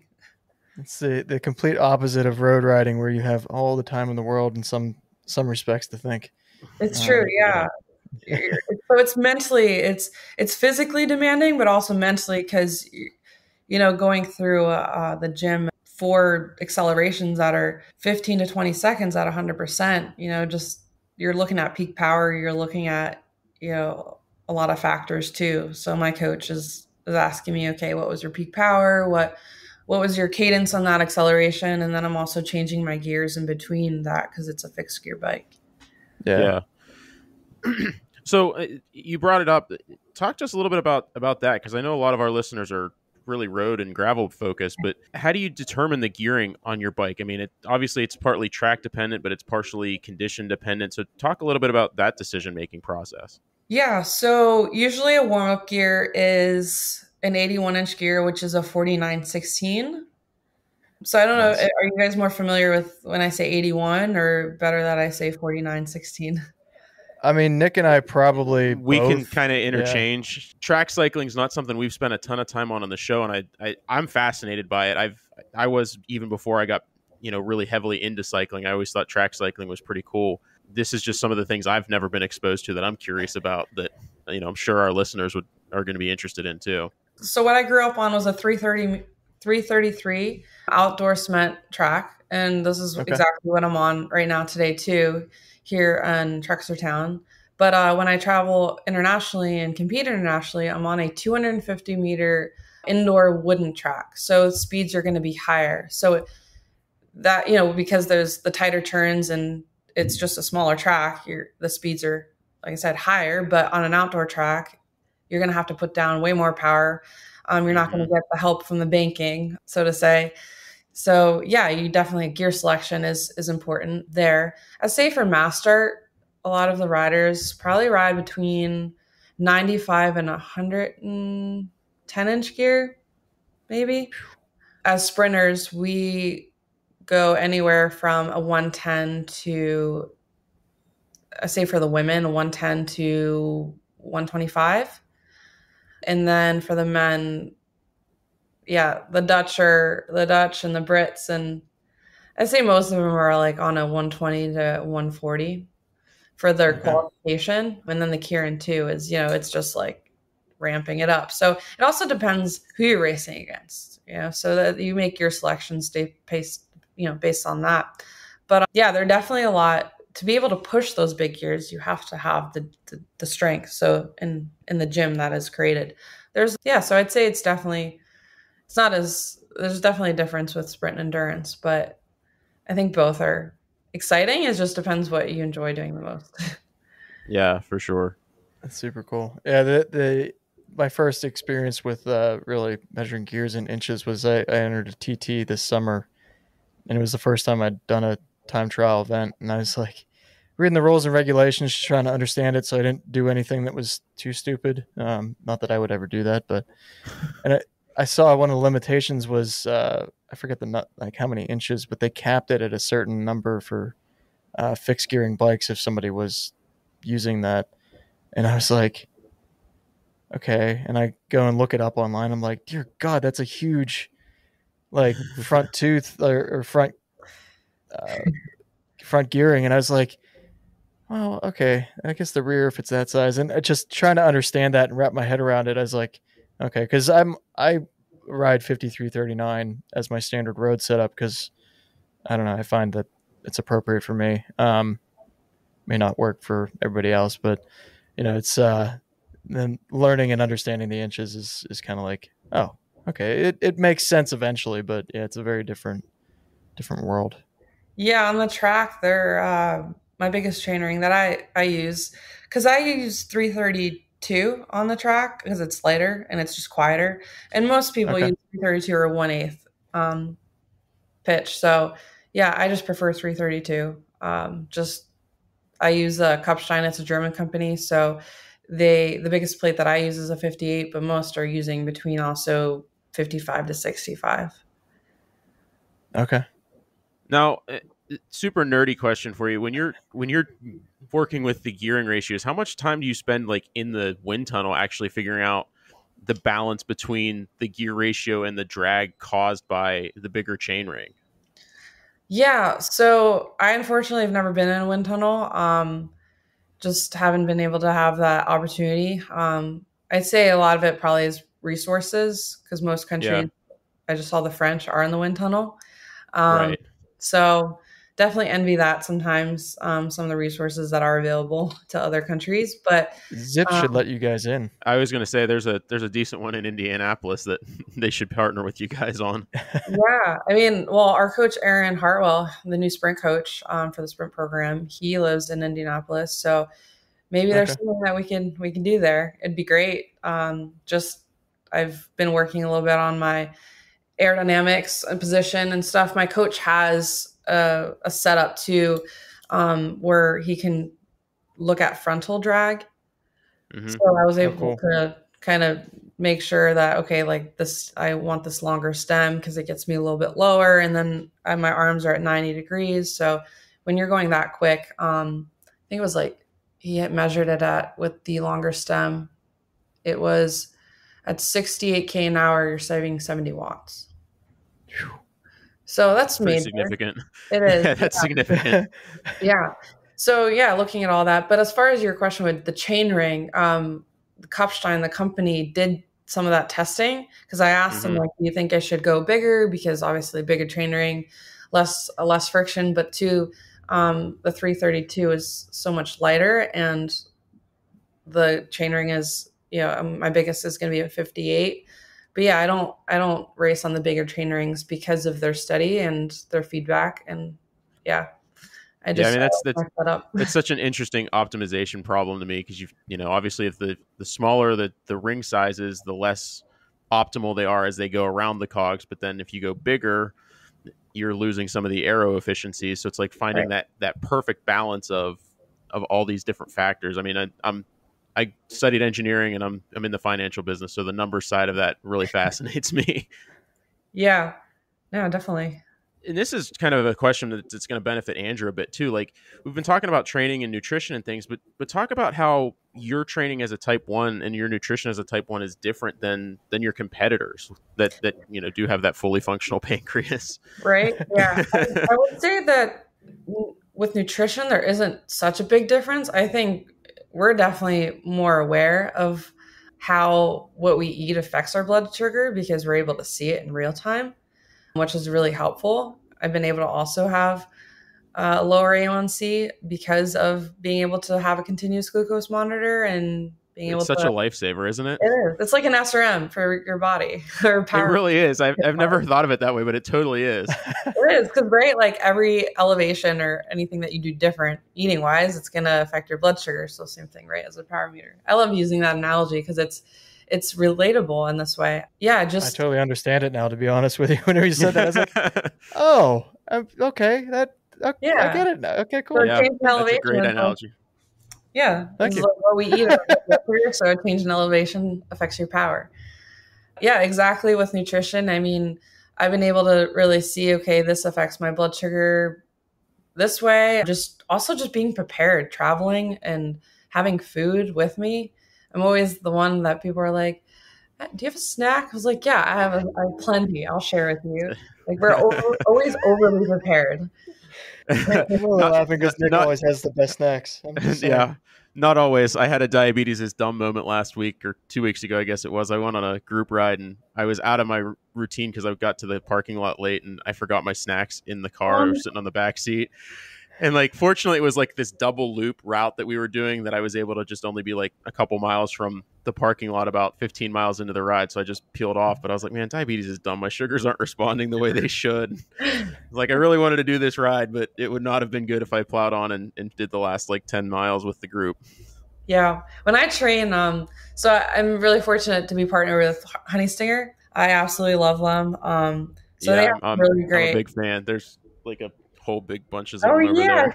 A: It's the complete opposite of road riding, where you have all the time in the world in some respects to think.
C: It's true. Yeah. So it's mentally, it's physically demanding, but also mentally, because, going through the gym 4 accelerations that are 15 to 20 seconds at 100%, just you're looking at peak power. You're looking at, a lot of factors too. So my coach is asking me, okay, what was your peak power? What was your cadence on that acceleration? And then I'm also changing my gears in between that, because it's a fixed gear bike.
B: Yeah. So you brought it up. Talk to us a little bit about that, because I know a lot of our listeners are really road and gravel focused, but how do you determine the gearing on your bike? I mean, obviously it's partly track dependent, but it's partially condition dependent. So talk a little bit about that decision-making process.
C: Yeah. So usually a warm-up gear is an 81-inch gear, which is a 49/16. So I don't know, are you guys more familiar with when I say 81, or better that I say 49/16?
A: I mean, Nick and I probably
B: we
A: both
B: can kind of interchange. Yeah. Track cycling is not something we've spent a ton of time on the show, and I'm fascinated by it. I was, even before I got really heavily into cycling, I always thought track cycling was pretty cool. This is just some of the things I've never been exposed to that I'm curious about, that I'm sure our listeners are going to be interested in too.
C: So what I grew up on was a 333 outdoor cement track, and this is exactly what I'm on right now today too, here in Trexlertown. But when I travel internationally and compete internationally, I'm on a 250 meter indoor wooden track. So speeds are going to be higher. So that, because there's the tighter turns and it's just a smaller track, the speeds are, like I said, higher. But on an outdoor track, you're going to have to put down way more power. You're not going to get the help from the banking, so to say. So yeah, you definitely, gear selection is important there. I'd say for mass start, a lot of the riders probably ride between 95 and 110-inch gear, maybe. As sprinters, we go anywhere from a 110 to, I say for the women, a 110 to 125. And then for the men, yeah, the Dutch and the Brits, and I'd say most of them are on a 120 to 140 for their qualification. And then the Kieran too is, it's just ramping it up. So it also depends who you're racing against, so that you make your selection stay based on that. But yeah, they're definitely a lot. To be able to push those big gears, you have to have the strength. So in the gym that is created, so I'd say it's not as, there's definitely a difference with sprint and endurance, but I think both are exciting. It just depends what you enjoy doing the most.
B: Yeah, for sure.
A: That's super cool. Yeah, my first experience with really measuring gears in inches was I entered a TT this summer, and it was the first time I'd done a time trial event, and I was like reading the rules and regulations, just trying to understand it, so I didn't do anything that was too stupid. Not that I would ever do that, but I saw one of the limitations was I forget like how many inches, but they capped it at a certain number for fixed gearing bikes if somebody was using that. And I was like, okay. And I go and look it up online. I'm like, dear God, that's a huge like front tooth or front gearing. And I was like, well, okay, I guess the rear, if it's that size, and just trying to understand that and wrap my head around it. I was like, okay, because I ride 5339 as my standard road setup because I don't know, I find that it's appropriate for me. May not work for everybody else, but it's then learning and understanding the inches is kind of like, oh, okay, it makes sense eventually, but yeah, it's a very different world.
C: Yeah, on the track, they're my biggest chain ring that I use, because I use 332 on the track because it's lighter and it's just quieter. And most people use 332 or 1/8 pitch. So yeah, I just prefer 332. I use Kopstein. It's a German company. So the biggest plate that I use is a 58, but most are using between also 55 to 65.
A: Okay.
B: Now, super nerdy question for you. When you're working with the gearing ratios, how much time do you spend like in the wind tunnel actually figuring out the balance between the gear ratio and the drag caused by the bigger chain ring?
C: Yeah, so I unfortunately have never been in a wind tunnel. Just haven't been able to have that opportunity. I'd say a lot of it probably is resources, because most countries, I just saw the French, are in the wind tunnel.
B: Right.
C: So definitely envy that sometimes, some of the resources that are available to other countries. But
A: Zip should let you guys in.
B: I was going to say there's a decent one in Indianapolis that they should partner with you guys on.
C: Yeah, I mean, well, our coach Aaron Hartwell, the new sprint coach for the sprint program, he lives in Indianapolis. So maybe there's something that we can do there. It'd be great. I've been working a little bit on my aerodynamics and position and stuff. My coach has a setup too, where he can look at frontal drag. Mm-hmm. So I was able to kind of make sure that, okay, like this, I want this longer stem because it gets me a little bit lower, and then my arms are at 90 degrees. So when you're going that quick, I think it was like he had measured it with the longer stem, it was at 68 k an hour, you're saving 70 watts. So that's
B: pretty significant.
C: It is.
B: Yeah, that's significant.
C: Yeah. So yeah, looking at all that. But as far as your question with the chain ring, Kopstein, the company, did some of that testing, because I asked them, like, do you think I should go bigger? Because obviously bigger chain ring, less friction, but two, the 332 is so much lighter, and the chain ring is, my biggest is going to be a 58. But yeah, I don't race on the bigger chain rings because of their study and their feedback. And yeah, I mean,
B: that's such an interesting optimization problem to me, because obviously if the smaller the ring size is, the less optimal they are as they go around the cogs. But then if you go bigger, you're losing some of the aero efficiencies. So it's like finding that perfect balance of all these different factors. I mean, I studied engineering, and I'm in the financial business, so the number side of that really fascinates me.
C: Yeah, no, definitely.
B: And this is kind of a question that's going to benefit Andrew a bit too. Like, we've been talking about training and nutrition and things, but talk about how your training as a type 1 and your nutrition as a type 1 is different than your competitors that do have that fully functional pancreas.
C: Right. Yeah. I would say that with nutrition, there isn't such a big difference. I think we're definitely more aware of how what we eat affects our blood sugar, because we're able to see it in real time, which is really helpful. I've been able to also have a lower A1C because of being able to have a continuous glucose monitor and being able
B: It's such
C: to.
B: a lifesaver, isn't it?
C: It is. It's like an SRM for your body or
B: It
C: power.
B: really is. I've never thought of it that way, but it totally is.
C: It is because, right, like every elevation or anything that you do different eating wise, it's going to affect your blood sugar. So same thing, right, as a power meter. I love using that analogy because it's relatable in this way. Yeah,
A: I totally understand it now, to be honest with you. Whenever you said that, I was like, oh, okay, I get it now. Okay, cool.
C: So
B: Yeah, that's a great analogy.
C: Yeah,
A: thank you.
C: What we eat, so a change in elevation affects your power. Yeah, exactly. With nutrition, I mean, I've been able to really see, okay, this affects my blood sugar this way. Just being prepared, traveling and having food with me. I'm always the one that people are like, do you have a snack? I was like, yeah, I have plenty. I'll share with you. Like we're always overly prepared.
A: I'm really laughing because Nick always has the best snacks.
B: Yeah, not always. I had a diabetes is dumb moment last week or 2 weeks ago, I guess it was. I went on a group ride and I was out of my routine because I got to the parking lot late and I forgot my snacks in the car. I was sitting on the back seat. And like, fortunately, it was like this double loop route that we were doing that I was able to just only be like a couple miles from the parking lot, about 15 miles into the ride. So I just peeled off. But I was like, man, diabetes is dumb. My sugars aren't responding the way they should. Like, I really wanted to do this ride, but it would not have been good if I plowed on and did the last like 10 miles with the group.
C: Yeah. When I train, so I'm really fortunate to be partnered with Honey Stinger. I absolutely love them. So
B: yeah,
C: they are really great.
B: I'm a big fan. There's like a whole big bunches of them over there.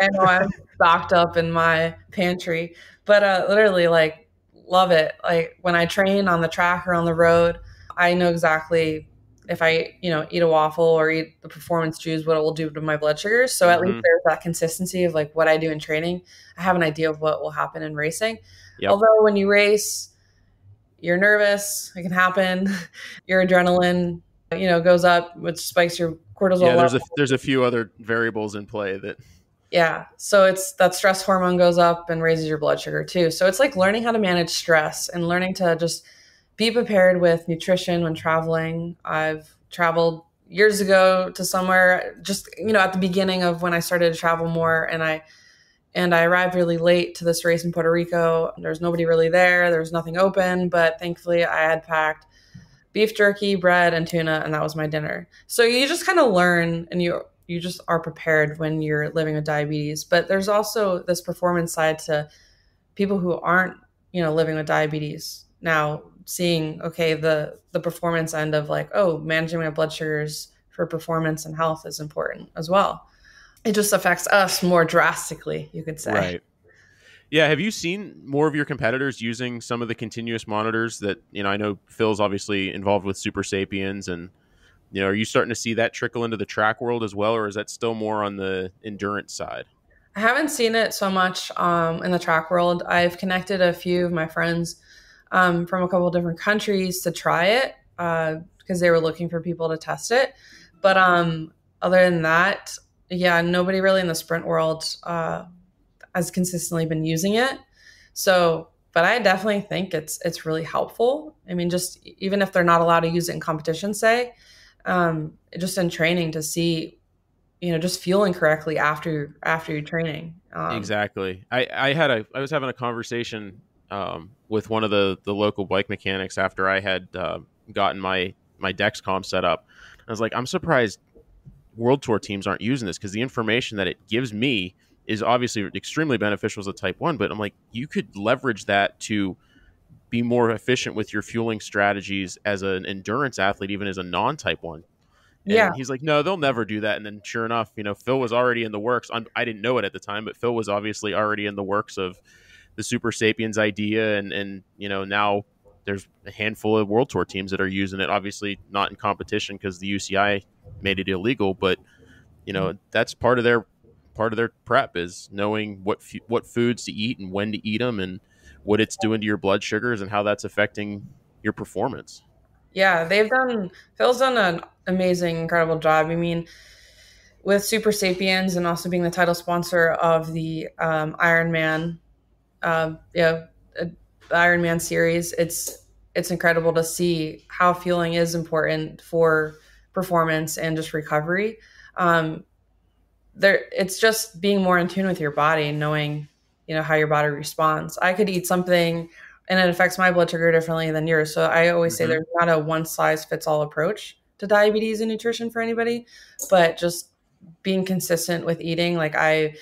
C: I know I'm stocked up in my pantry, but literally like love it. Like when I train on the track or on the road, I know exactly if I, eat a waffle or eat the performance juice, what it will do to my blood sugars. So at least there's that consistency of like what I do in training. I have an idea of what will happen in racing. Yep. Although when you race, you're nervous, it can happen. Your adrenaline, goes up, which spikes your cortisol level.
B: There's a few other variables in play that.
C: Yeah. So it's that stress hormone goes up and raises your blood sugar too. So it's like learning how to manage stress and learning to just be prepared with nutrition when traveling. I've traveled years ago to somewhere just, at the beginning of when I started to travel more, and I arrived really late to this race in Puerto Rico. There's nobody really there. There was nothing open, but thankfully I had packed beef jerky, bread, and tuna, and that was my dinner. So you just kind of learn, and you just are prepared when you're living with diabetes. But there's also this performance side to people who aren't, living with diabetes. Now seeing, okay, the performance end of like, oh, managing my blood sugars for performance and health is important as well. It just affects us more drastically, you could say.
B: Right. Yeah. Have you seen more of your competitors using some of the continuous monitors that, I know Phil's obviously involved with Super Sapiens, and, are you starting to see that trickle into the track world as well, or is that still more on the endurance side?
C: I haven't seen it so much in the track world. I've connected a few of my friends from a couple of different countries to try it because they were looking for people to test it. But other than that, yeah, nobody really in the sprint world has consistently been using it. So, but I definitely think it's really helpful. I mean, just even if they're not allowed to use it in competition, say, just in training to see, just fueling correctly after your training.
B: Exactly. I was having a conversation with one of the local bike mechanics after I had gotten my Dexcom set up. I was like, I'm surprised World Tour teams aren't using this, because the information that it gives me is obviously extremely beneficial as a type 1, but I'm like, you could leverage that to be more efficient with your fueling strategies as an endurance athlete, even as a non-type 1. And he's like, no, they'll never do that. And then sure enough, Phil was already in the works. I didn't know it at the time, but Phil was obviously already in the works of the Super Sapiens idea. And now there's a handful of World Tour teams that are using it, obviously not in competition because the U.S.A. made it illegal, but that's part of their prep is knowing what foods to eat and when to eat them and what it's doing to your blood sugars and how that's affecting your performance.
C: Yeah, Phil's done an amazing, incredible job. I mean, with Super Sapiens and also being the title sponsor of the Ironman, the Ironman series, it's incredible to see how fueling is important for performance and just recovery. It's just being more in tune with your body, knowing, how your body responds. I could eat something and it affects my blood sugar differently than yours. So I always say there's not a one size fits all approach to diabetes and nutrition for anybody, but just being consistent with eating. Like I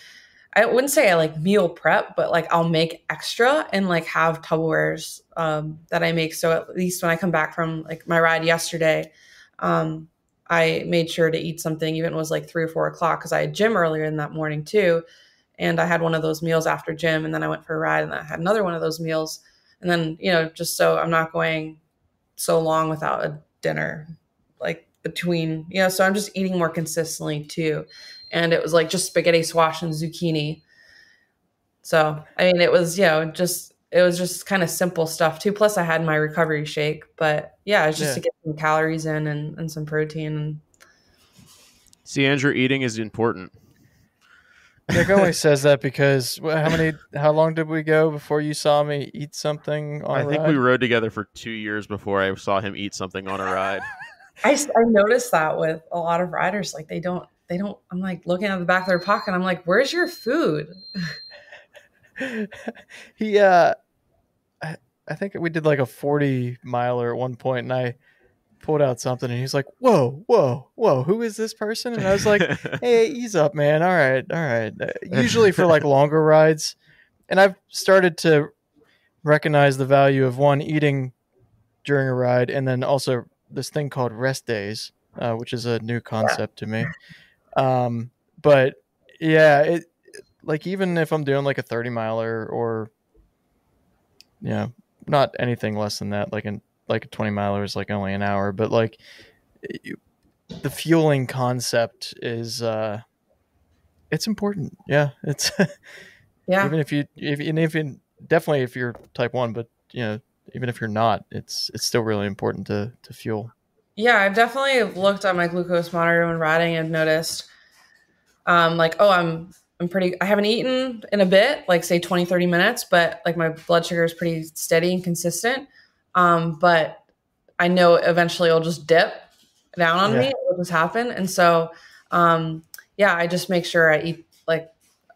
C: wouldn't say I like meal prep, but like I'll make extra and like have Tupperwares that I make. So at least when I come back from like my ride yesterday, I made sure to eat something, even if it was like 3 or 4 o'clock, because I had gym earlier in that morning too. And I had one of those meals after gym, and then I went for a ride and I had another one of those meals. And then, just so I'm not going so long without a dinner, like between, so I'm just eating more consistently too. And it was like just spaghetti, squash, and zucchini. So, I mean, it was, it was just kind of simple stuff too. Plus I had my recovery shake, but yeah, it's just to get some calories in and some protein.
B: See, Andrew, eating is important.
A: Nick always says that because how long did we go before you saw me eat something on a ride?
B: I think we rode together for 2 years before I saw him eat something on a ride.
C: I noticed that with a lot of riders, like they don't, I'm like looking at the back of their pocket. I'm like, where's your food?
A: He, I think we did like a 40 miler at one point, and I pulled out something and he's like, whoa, who is this person? And I was like, hey, ease up, man. All right. Usually for like longer rides. And I've started to recognize the value of one, eating during a ride, and then also this thing called rest days, which is a new concept to me. But yeah, it like, even if I'm doing like a 30 miler or, not anything less than that, like a 20 miler is like only an hour, but like the fueling concept is, it's important. Yeah. It's even if definitely if you're type 1, but even if you're not, it's still really important to fuel.
C: Yeah. I've definitely looked at my glucose monitor when riding and noticed, like, oh, I haven't eaten in a bit, like say 20, 30 minutes, but like my blood sugar is pretty steady and consistent. But I know eventually it'll just dip down on me. It'll just happen. And so, I just make sure I eat like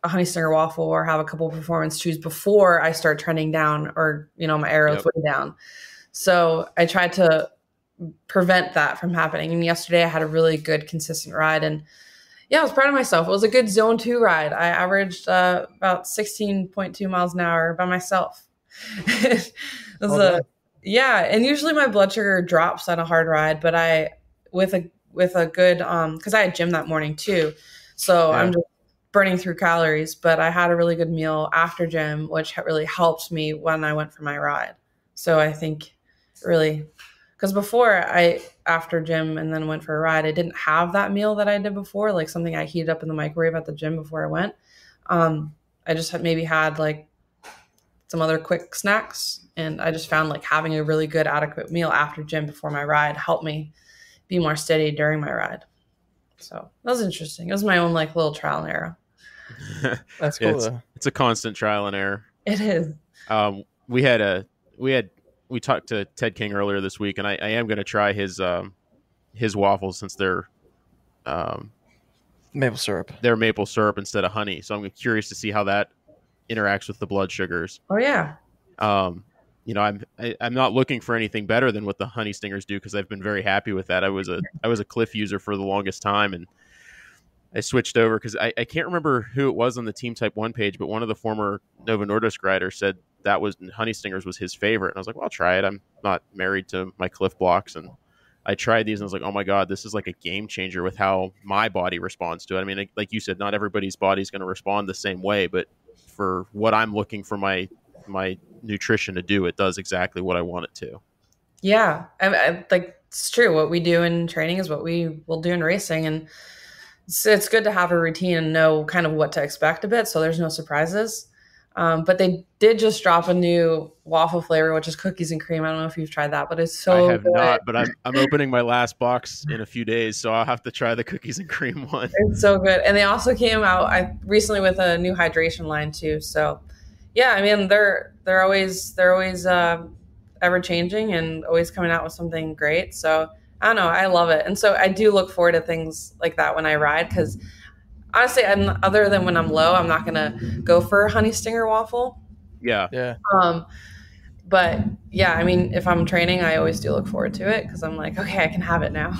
C: a honey stinger waffle or have a couple of performance chews before I start trending down, or, my arrows way down. So I try to prevent that from happening. And yesterday I had a really good, consistent ride, and I was proud of myself. It was a good zone 2 ride. I averaged about 16.2 miles an hour by myself. It was and usually my blood sugar drops on a hard ride, but with a good, cause I had gym that morning too. So I'm just burning through calories, but I had a really good meal after gym, which really helped me when I went for my ride. So I think really, cause before after gym and then went for a ride, I didn't have that meal that I did before, like something I heated up in the microwave at the gym before I went. I just maybe had like some other quick snacks. And I just found like having a really good adequate meal after gym before my ride helped me be more steady during my ride. So that was interesting. It was my own like little trial and error.
A: That's cool.
B: It's a constant trial and error.
C: It is.
B: We talked to Ted King earlier this week, and I am going to try his waffles, since they're
A: maple syrup.
B: They're maple syrup instead of honey. So I'm curious to see how that interacts with the blood sugars.
C: Oh yeah.
B: I'm not looking for anything better than what the honey stingers do, because I've been very happy with that. I was a Cliff user for the longest time, and I switched over because I can't remember who it was on the Team Type 1 page, but one of the former Novo Nordisk riders said that was honey stingers was his favorite. And I was like, well, I'll try it. I'm not married to my Cliff blocks. And I tried these and I was like, oh my God, this is like a game changer with how my body responds to it. I mean, like you said, not everybody's body is going to respond the same way, but for what I'm looking for my nutrition to do, it does exactly what I want it to.
C: Yeah. I like, it's true. What we do in training is what we will do in racing. And it's good to have a routine and know kind of what to expect a bit, so there's no surprises. But they did just drop a new waffle flavor, which is cookies and cream. I don't know if you've tried that, but it's so
B: I have
C: good.
B: not, but I'm opening my last box in a few days, so I'll have to try the cookies and cream one.
C: It's so good. And they also came out recently with a new hydration line too. So yeah, I mean, they're always ever changing and always coming out with something great. So I don't know. I love it. And so I do look forward to things like that when I ride, because honestly, other than when I'm low, I'm not going to go for a honey stinger waffle.
B: Yeah.
A: Yeah.
C: But yeah, I mean, if I'm training, I always do look forward to it, because I'm like, okay, I can have it now.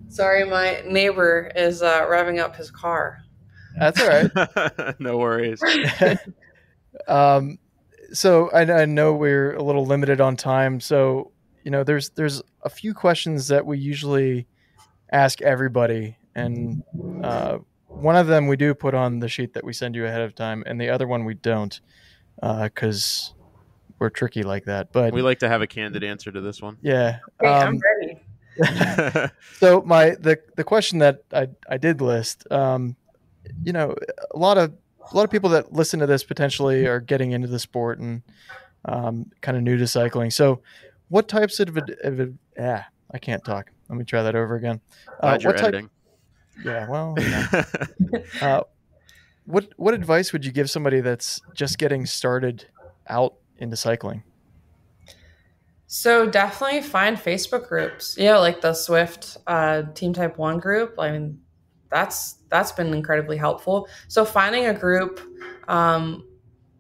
C: Sorry, my neighbor is revving up his car.
A: That's all right.
B: No worries.
A: So I know we're a little limited on time. So, there's a few questions that we usually ask everybody. And one of them we do put on the sheet that we send you ahead of time. And the other one we don't, because we're tricky like that. But
B: we like to have a candid answer to this one.
A: Yeah.
C: Okay, I'm ready.
A: So the question that I did list, a lot of people that listen to this potentially are getting into the sport and kind of new to cycling. So what types of I can't talk. Let me try that over again.
B: Glad you're editing.
A: Yeah, well, what advice would you give somebody that's just getting started out into cycling?
C: So definitely find Facebook groups. Yeah, like the Swift Team Type 1 group. I mean, that's been incredibly helpful. So finding a group,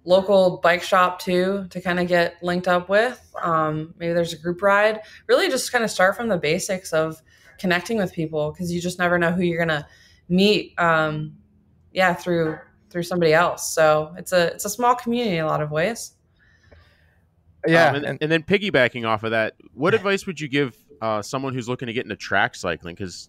C: local bike shop too, to kind of get linked up with. Maybe there's a group ride. Really just kind of start from the basics of connecting with people, because you just never know who you're gonna meet. Through somebody else. So it's a small community in a lot of ways.
A: Yeah.
B: And then piggybacking off of that, what advice would you give someone who's looking to get into track cycling? Because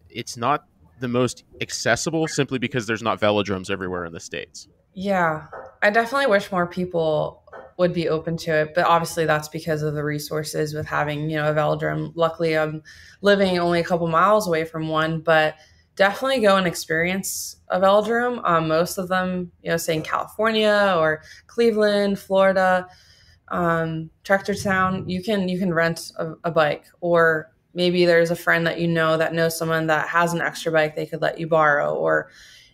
B: it's not the most accessible, simply because there's not velodromes everywhere in the States.
C: Yeah, I definitely wish more people would be open to it. But obviously that's because of the resources with having, a velodrome. Luckily, I'm living only a couple miles away from one, but definitely go and experience a velodrome. Most of them, say in California or Cleveland, Florida, Tractortown, you can rent a bike, or maybe there's a friend that that knows someone that has an extra bike they could let you borrow, or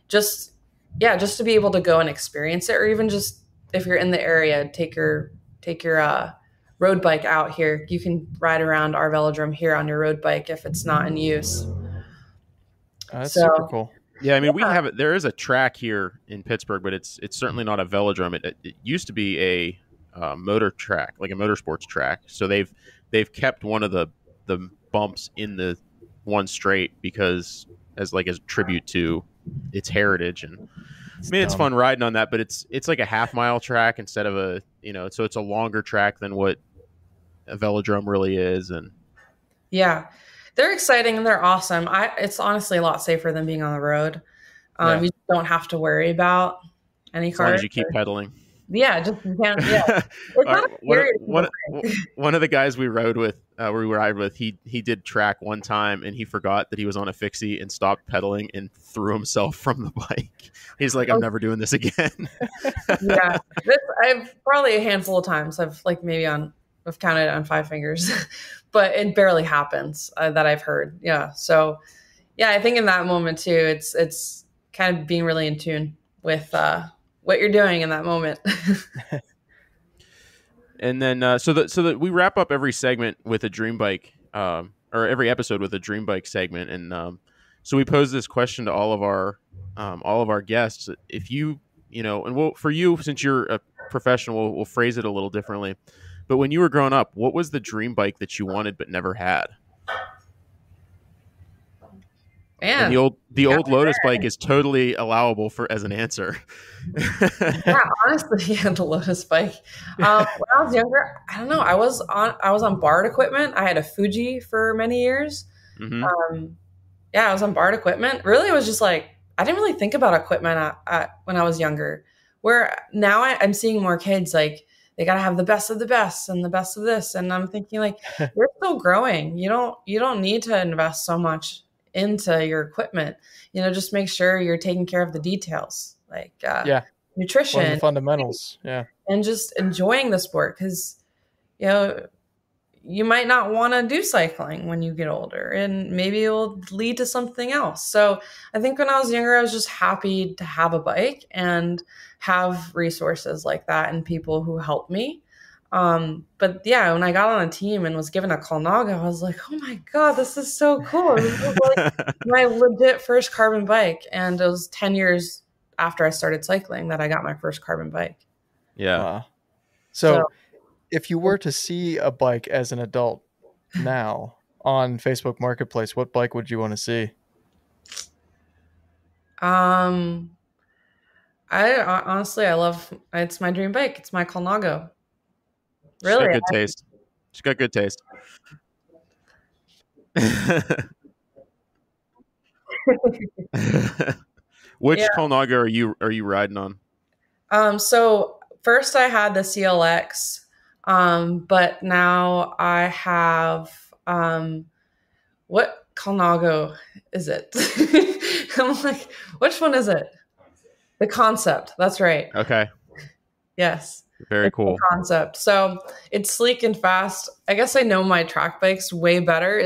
C: just to be able to go and experience it, or even just if you're in the area, take your road bike out here. You can ride around our velodrome here on your road bike if it's not in use.
A: That's super cool.
B: Yeah, I mean, we have it. There is a track here in Pittsburgh, but it's certainly not a velodrome. It used to be a motor track, like a motorsports track. So they've kept one of the bumps in the one straight because as a tribute to its heritage. And it's fun riding on that, but it's like a half-mile track instead of a so it's a longer track than what a velodrome really is. And
C: yeah, they're exciting and they're awesome. It's honestly a lot safer than being on the road. You don't have to worry about any cars.
B: As long as you keep pedaling.
C: Yeah, just you can't. Yeah, it's not
B: one of the guys we rode with, he did track one time and he forgot that he was on a fixie and stopped pedaling and threw himself from the bike. He's like, I'm never doing this again.
C: Yeah, I've probably a handful of times. I've counted on 5 fingers, but it barely happens that I've heard. Yeah, so yeah, I think in that moment too, it's kind of being really in tune with what you're doing in that moment.
B: And then so that we wrap up every segment with a dream bike, or every episode with a dream bike segment. And so we pose this question to all of our guests. If you and for you, since you're a professional, we'll phrase it a little differently. But when you were growing up, what was the dream bike that you wanted but never had?
C: Man,
B: and the old Lotus bike is totally allowable as an answer.
C: Yeah, honestly, the Lotus bike. When I was younger, I don't know. I was on BART equipment. I had a Fuji for many years.
B: Mm-hmm.
C: I was on BART equipment. Really, it was just like I didn't really think about equipment when I was younger. Where now I'm seeing more kids like they got to have the best of the best and the best of this, and I'm thinking like you're still growing. You don't need to invest so much into your equipment. Just make sure you're taking care of the details, like nutrition,
A: the fundamentals,
C: and just enjoying the sport, because you might not want to do cycling when you get older, and maybe it will lead to something else. So I think when I was younger, I was just happy to have a bike and have resources like that and people who helped me. But yeah, when I got on a team and was given a Colnago, I was like, oh my God, this is so cool. This was like my legit first carbon bike. And it was 10 years after I started cycling that I got my first carbon bike.
B: Yeah.
A: Wow. So if you were to see a bike as an adult now on Facebook Marketplace, what bike would you want to see?
C: I honestly, it's my dream bike. It's my Colnago.
B: Really? She's got good taste. She's got good taste. Which Colnago are you riding on?
C: So first I had the CLX, but now I have what Colnago is it? I'm like, which one is it? The Concept. That's right.
B: Okay.
C: Yes.
B: Very cool.
C: Concept. So it's sleek and fast. I guess I know my track bikes way better.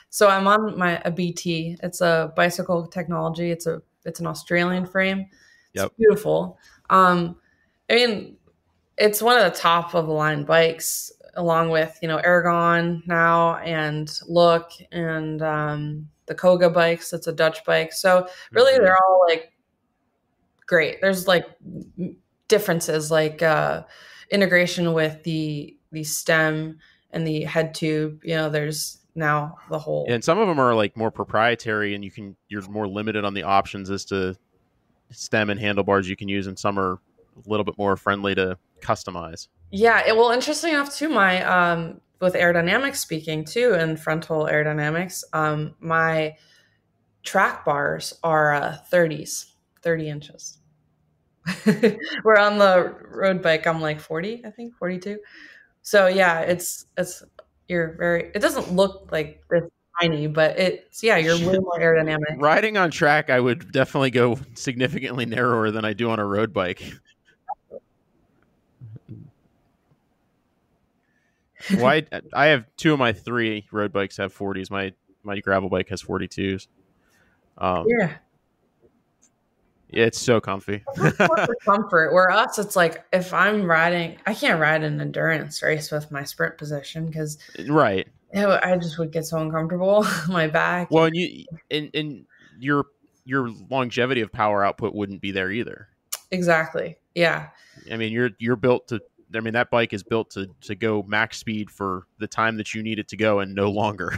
C: So I'm on a BT. It's a bicycle technology. It's an Australian frame. It's beautiful. I mean, it's one of the top of the line bikes, along with Aragon now and Look and the Koga bikes. It's a Dutch bike. So really, they're all like great. There's like differences like integration with the stem and the head tube. There's now the whole,
B: and some of them are like more proprietary, and you're more limited on the options as to stem and handlebars you can use, and some are a little bit more friendly to customize.
C: Yeah, well, interesting enough too, my with aerodynamics speaking too, and frontal aerodynamics, my track bars are 30 inches. Where on the road bike I'm like 40, I think 42. So yeah, it doesn't look like this tiny, but you're way more aerodynamic.
B: Riding on track, I would definitely go significantly narrower than I do on a road bike. Well, I have 2 of my 3 road bikes have 40s. My gravel bike has 42s.
C: Yeah,
B: it's so comfy.
C: Comfort. Where us, it's like if I'm riding, I can't ride an endurance race with my sprint position because I just would get so uncomfortable. My back.
B: Well, and your longevity of power output wouldn't be there either.
C: Exactly. Yeah.
B: I mean, you're built to. I mean, that bike is built to go max speed for the time that you need it to go and no longer.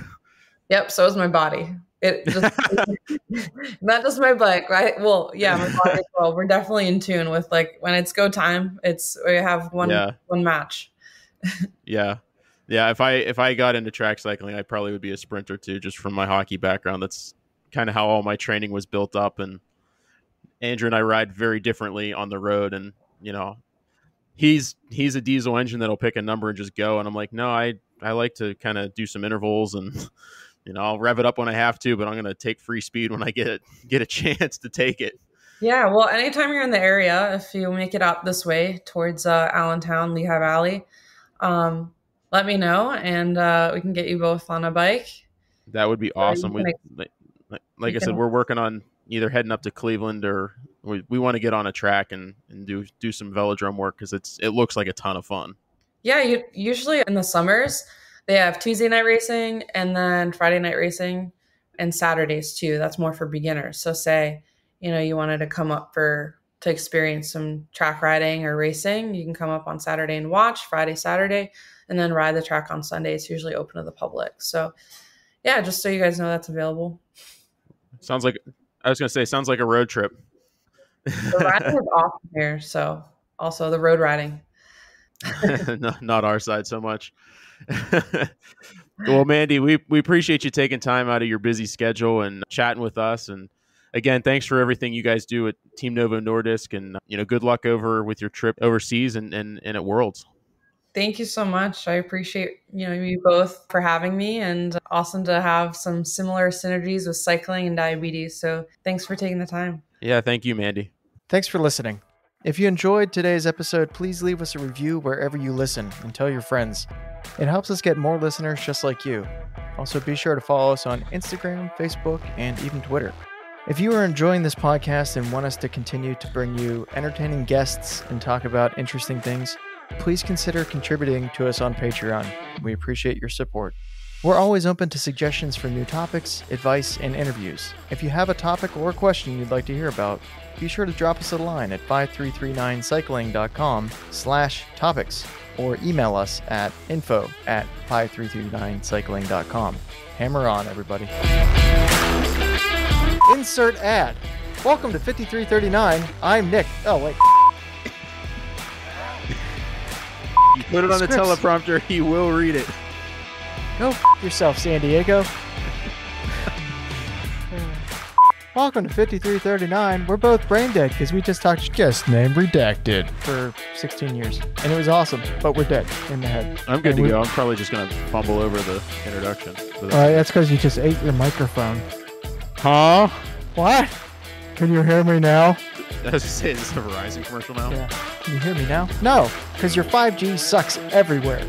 C: Yep. So is my body. It just not just my bike, right? Well, yeah, my body as well. We're definitely in tune with like when it's go time. We have one match.
B: Yeah. If I got into track cycling, I probably would be a sprinter too, just from my hockey background. That's kind of how all my training was built up. And Andrew and I ride very differently on the road, and he's a diesel engine that'll pick a number and just go. And I'm like, no, I like to kind of do some intervals, and I'll rev it up when I have to, but I'm going to take free speed when I get a chance to take it.
C: Yeah. Well, anytime you're in the area, if you make it up this way towards Allentown, Lehigh Valley, let me know, and we can get you both on a bike.
B: That would be awesome. Like I said, we're working on either heading up to Cleveland, or we want to get on a track and do some velodrome work, because it looks like a ton of fun.
C: Yeah, usually in the summers they have Tuesday night racing and then Friday night racing and Saturdays too. That's more for beginners. So say you wanted to come up to experience some track riding or racing, you can come up on Saturday and watch Friday, Saturday, and then ride the track on Sunday. It's usually open to the public. So yeah, just so you guys know that's available.
B: Sounds like a road trip.
C: The riding is awesome here. So also the road riding.
B: No, not our side so much. Well, Mandy, we appreciate you taking time out of your busy schedule and chatting with us. And again, thanks for everything you guys do at Team Novo Nordisk, and good luck with your trip overseas and at Worlds.
C: Thank you so much. I appreciate you both for having me, and awesome to have some similar synergies with cycling and diabetes. So thanks for taking the time.
B: Yeah, thank you, Mandy.
A: Thanks for listening. If you enjoyed today's episode, please leave us a review wherever you listen and tell your friends. It helps us get more listeners just like you. Also, be sure to follow us on Instagram, Facebook, and even Twitter. If you are enjoying this podcast and want us to continue to bring you entertaining guests and talk about interesting things, please consider contributing to us on Patreon. We appreciate your support. We're always open to suggestions for new topics, advice, and interviews. If you have a topic or question you'd like to hear about, be sure to drop us a line at 5339cycling.com/topics or email us at info@5339cycling.com. Hammer on, everybody. Insert ad. Welcome to 5339. I'm Nick. Oh, wait.
B: You put it on the teleprompter, he will read it.
A: Go yourself, San Diego. Welcome to 5339. We're both brain dead because we just talked guest name redacted for 16 years. And it was awesome, but we're dead in the head.
B: I'm good to go. I'm probably just going to fumble over the introduction.
A: That's because you just ate your microphone.
B: Huh?
A: What? Can you hear me now?
B: I was going to say, is this a Verizon commercial now?
A: Yeah. Can you hear me now? No, because your 5G sucks everywhere.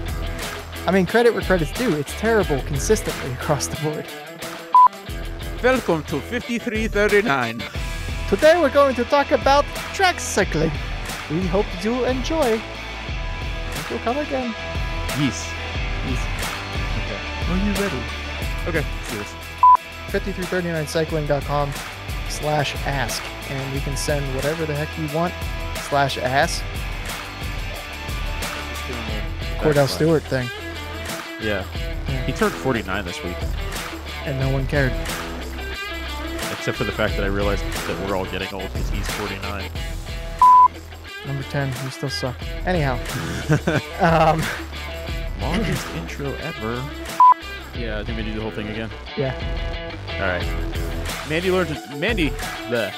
A: I mean, credit where credit's due. It's terrible consistently across the board.
B: Welcome to 5339.
A: Today we're going to talk about track cycling. We hope you enjoy. Hope you'll come again.
B: Yes.
A: Okay. Are you ready?
B: Okay, let's do this.
A: 5339cycling.com/ask. And you can send whatever the heck you want /ask. Cordell Stewart thing.
B: Yeah. He turned 49 this week.
A: And no one cared.
B: Except for the fact that I realized that we're all getting old because he's 49.
A: Number 10, you still suck. Anyhow.
B: Longest intro ever. Yeah, I think we do the whole thing again.
A: Yeah.
B: All right. Mandy learned to... Mandy... The...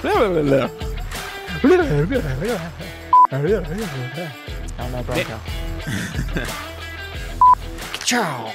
A: Oh, no, Bronco. Ciao.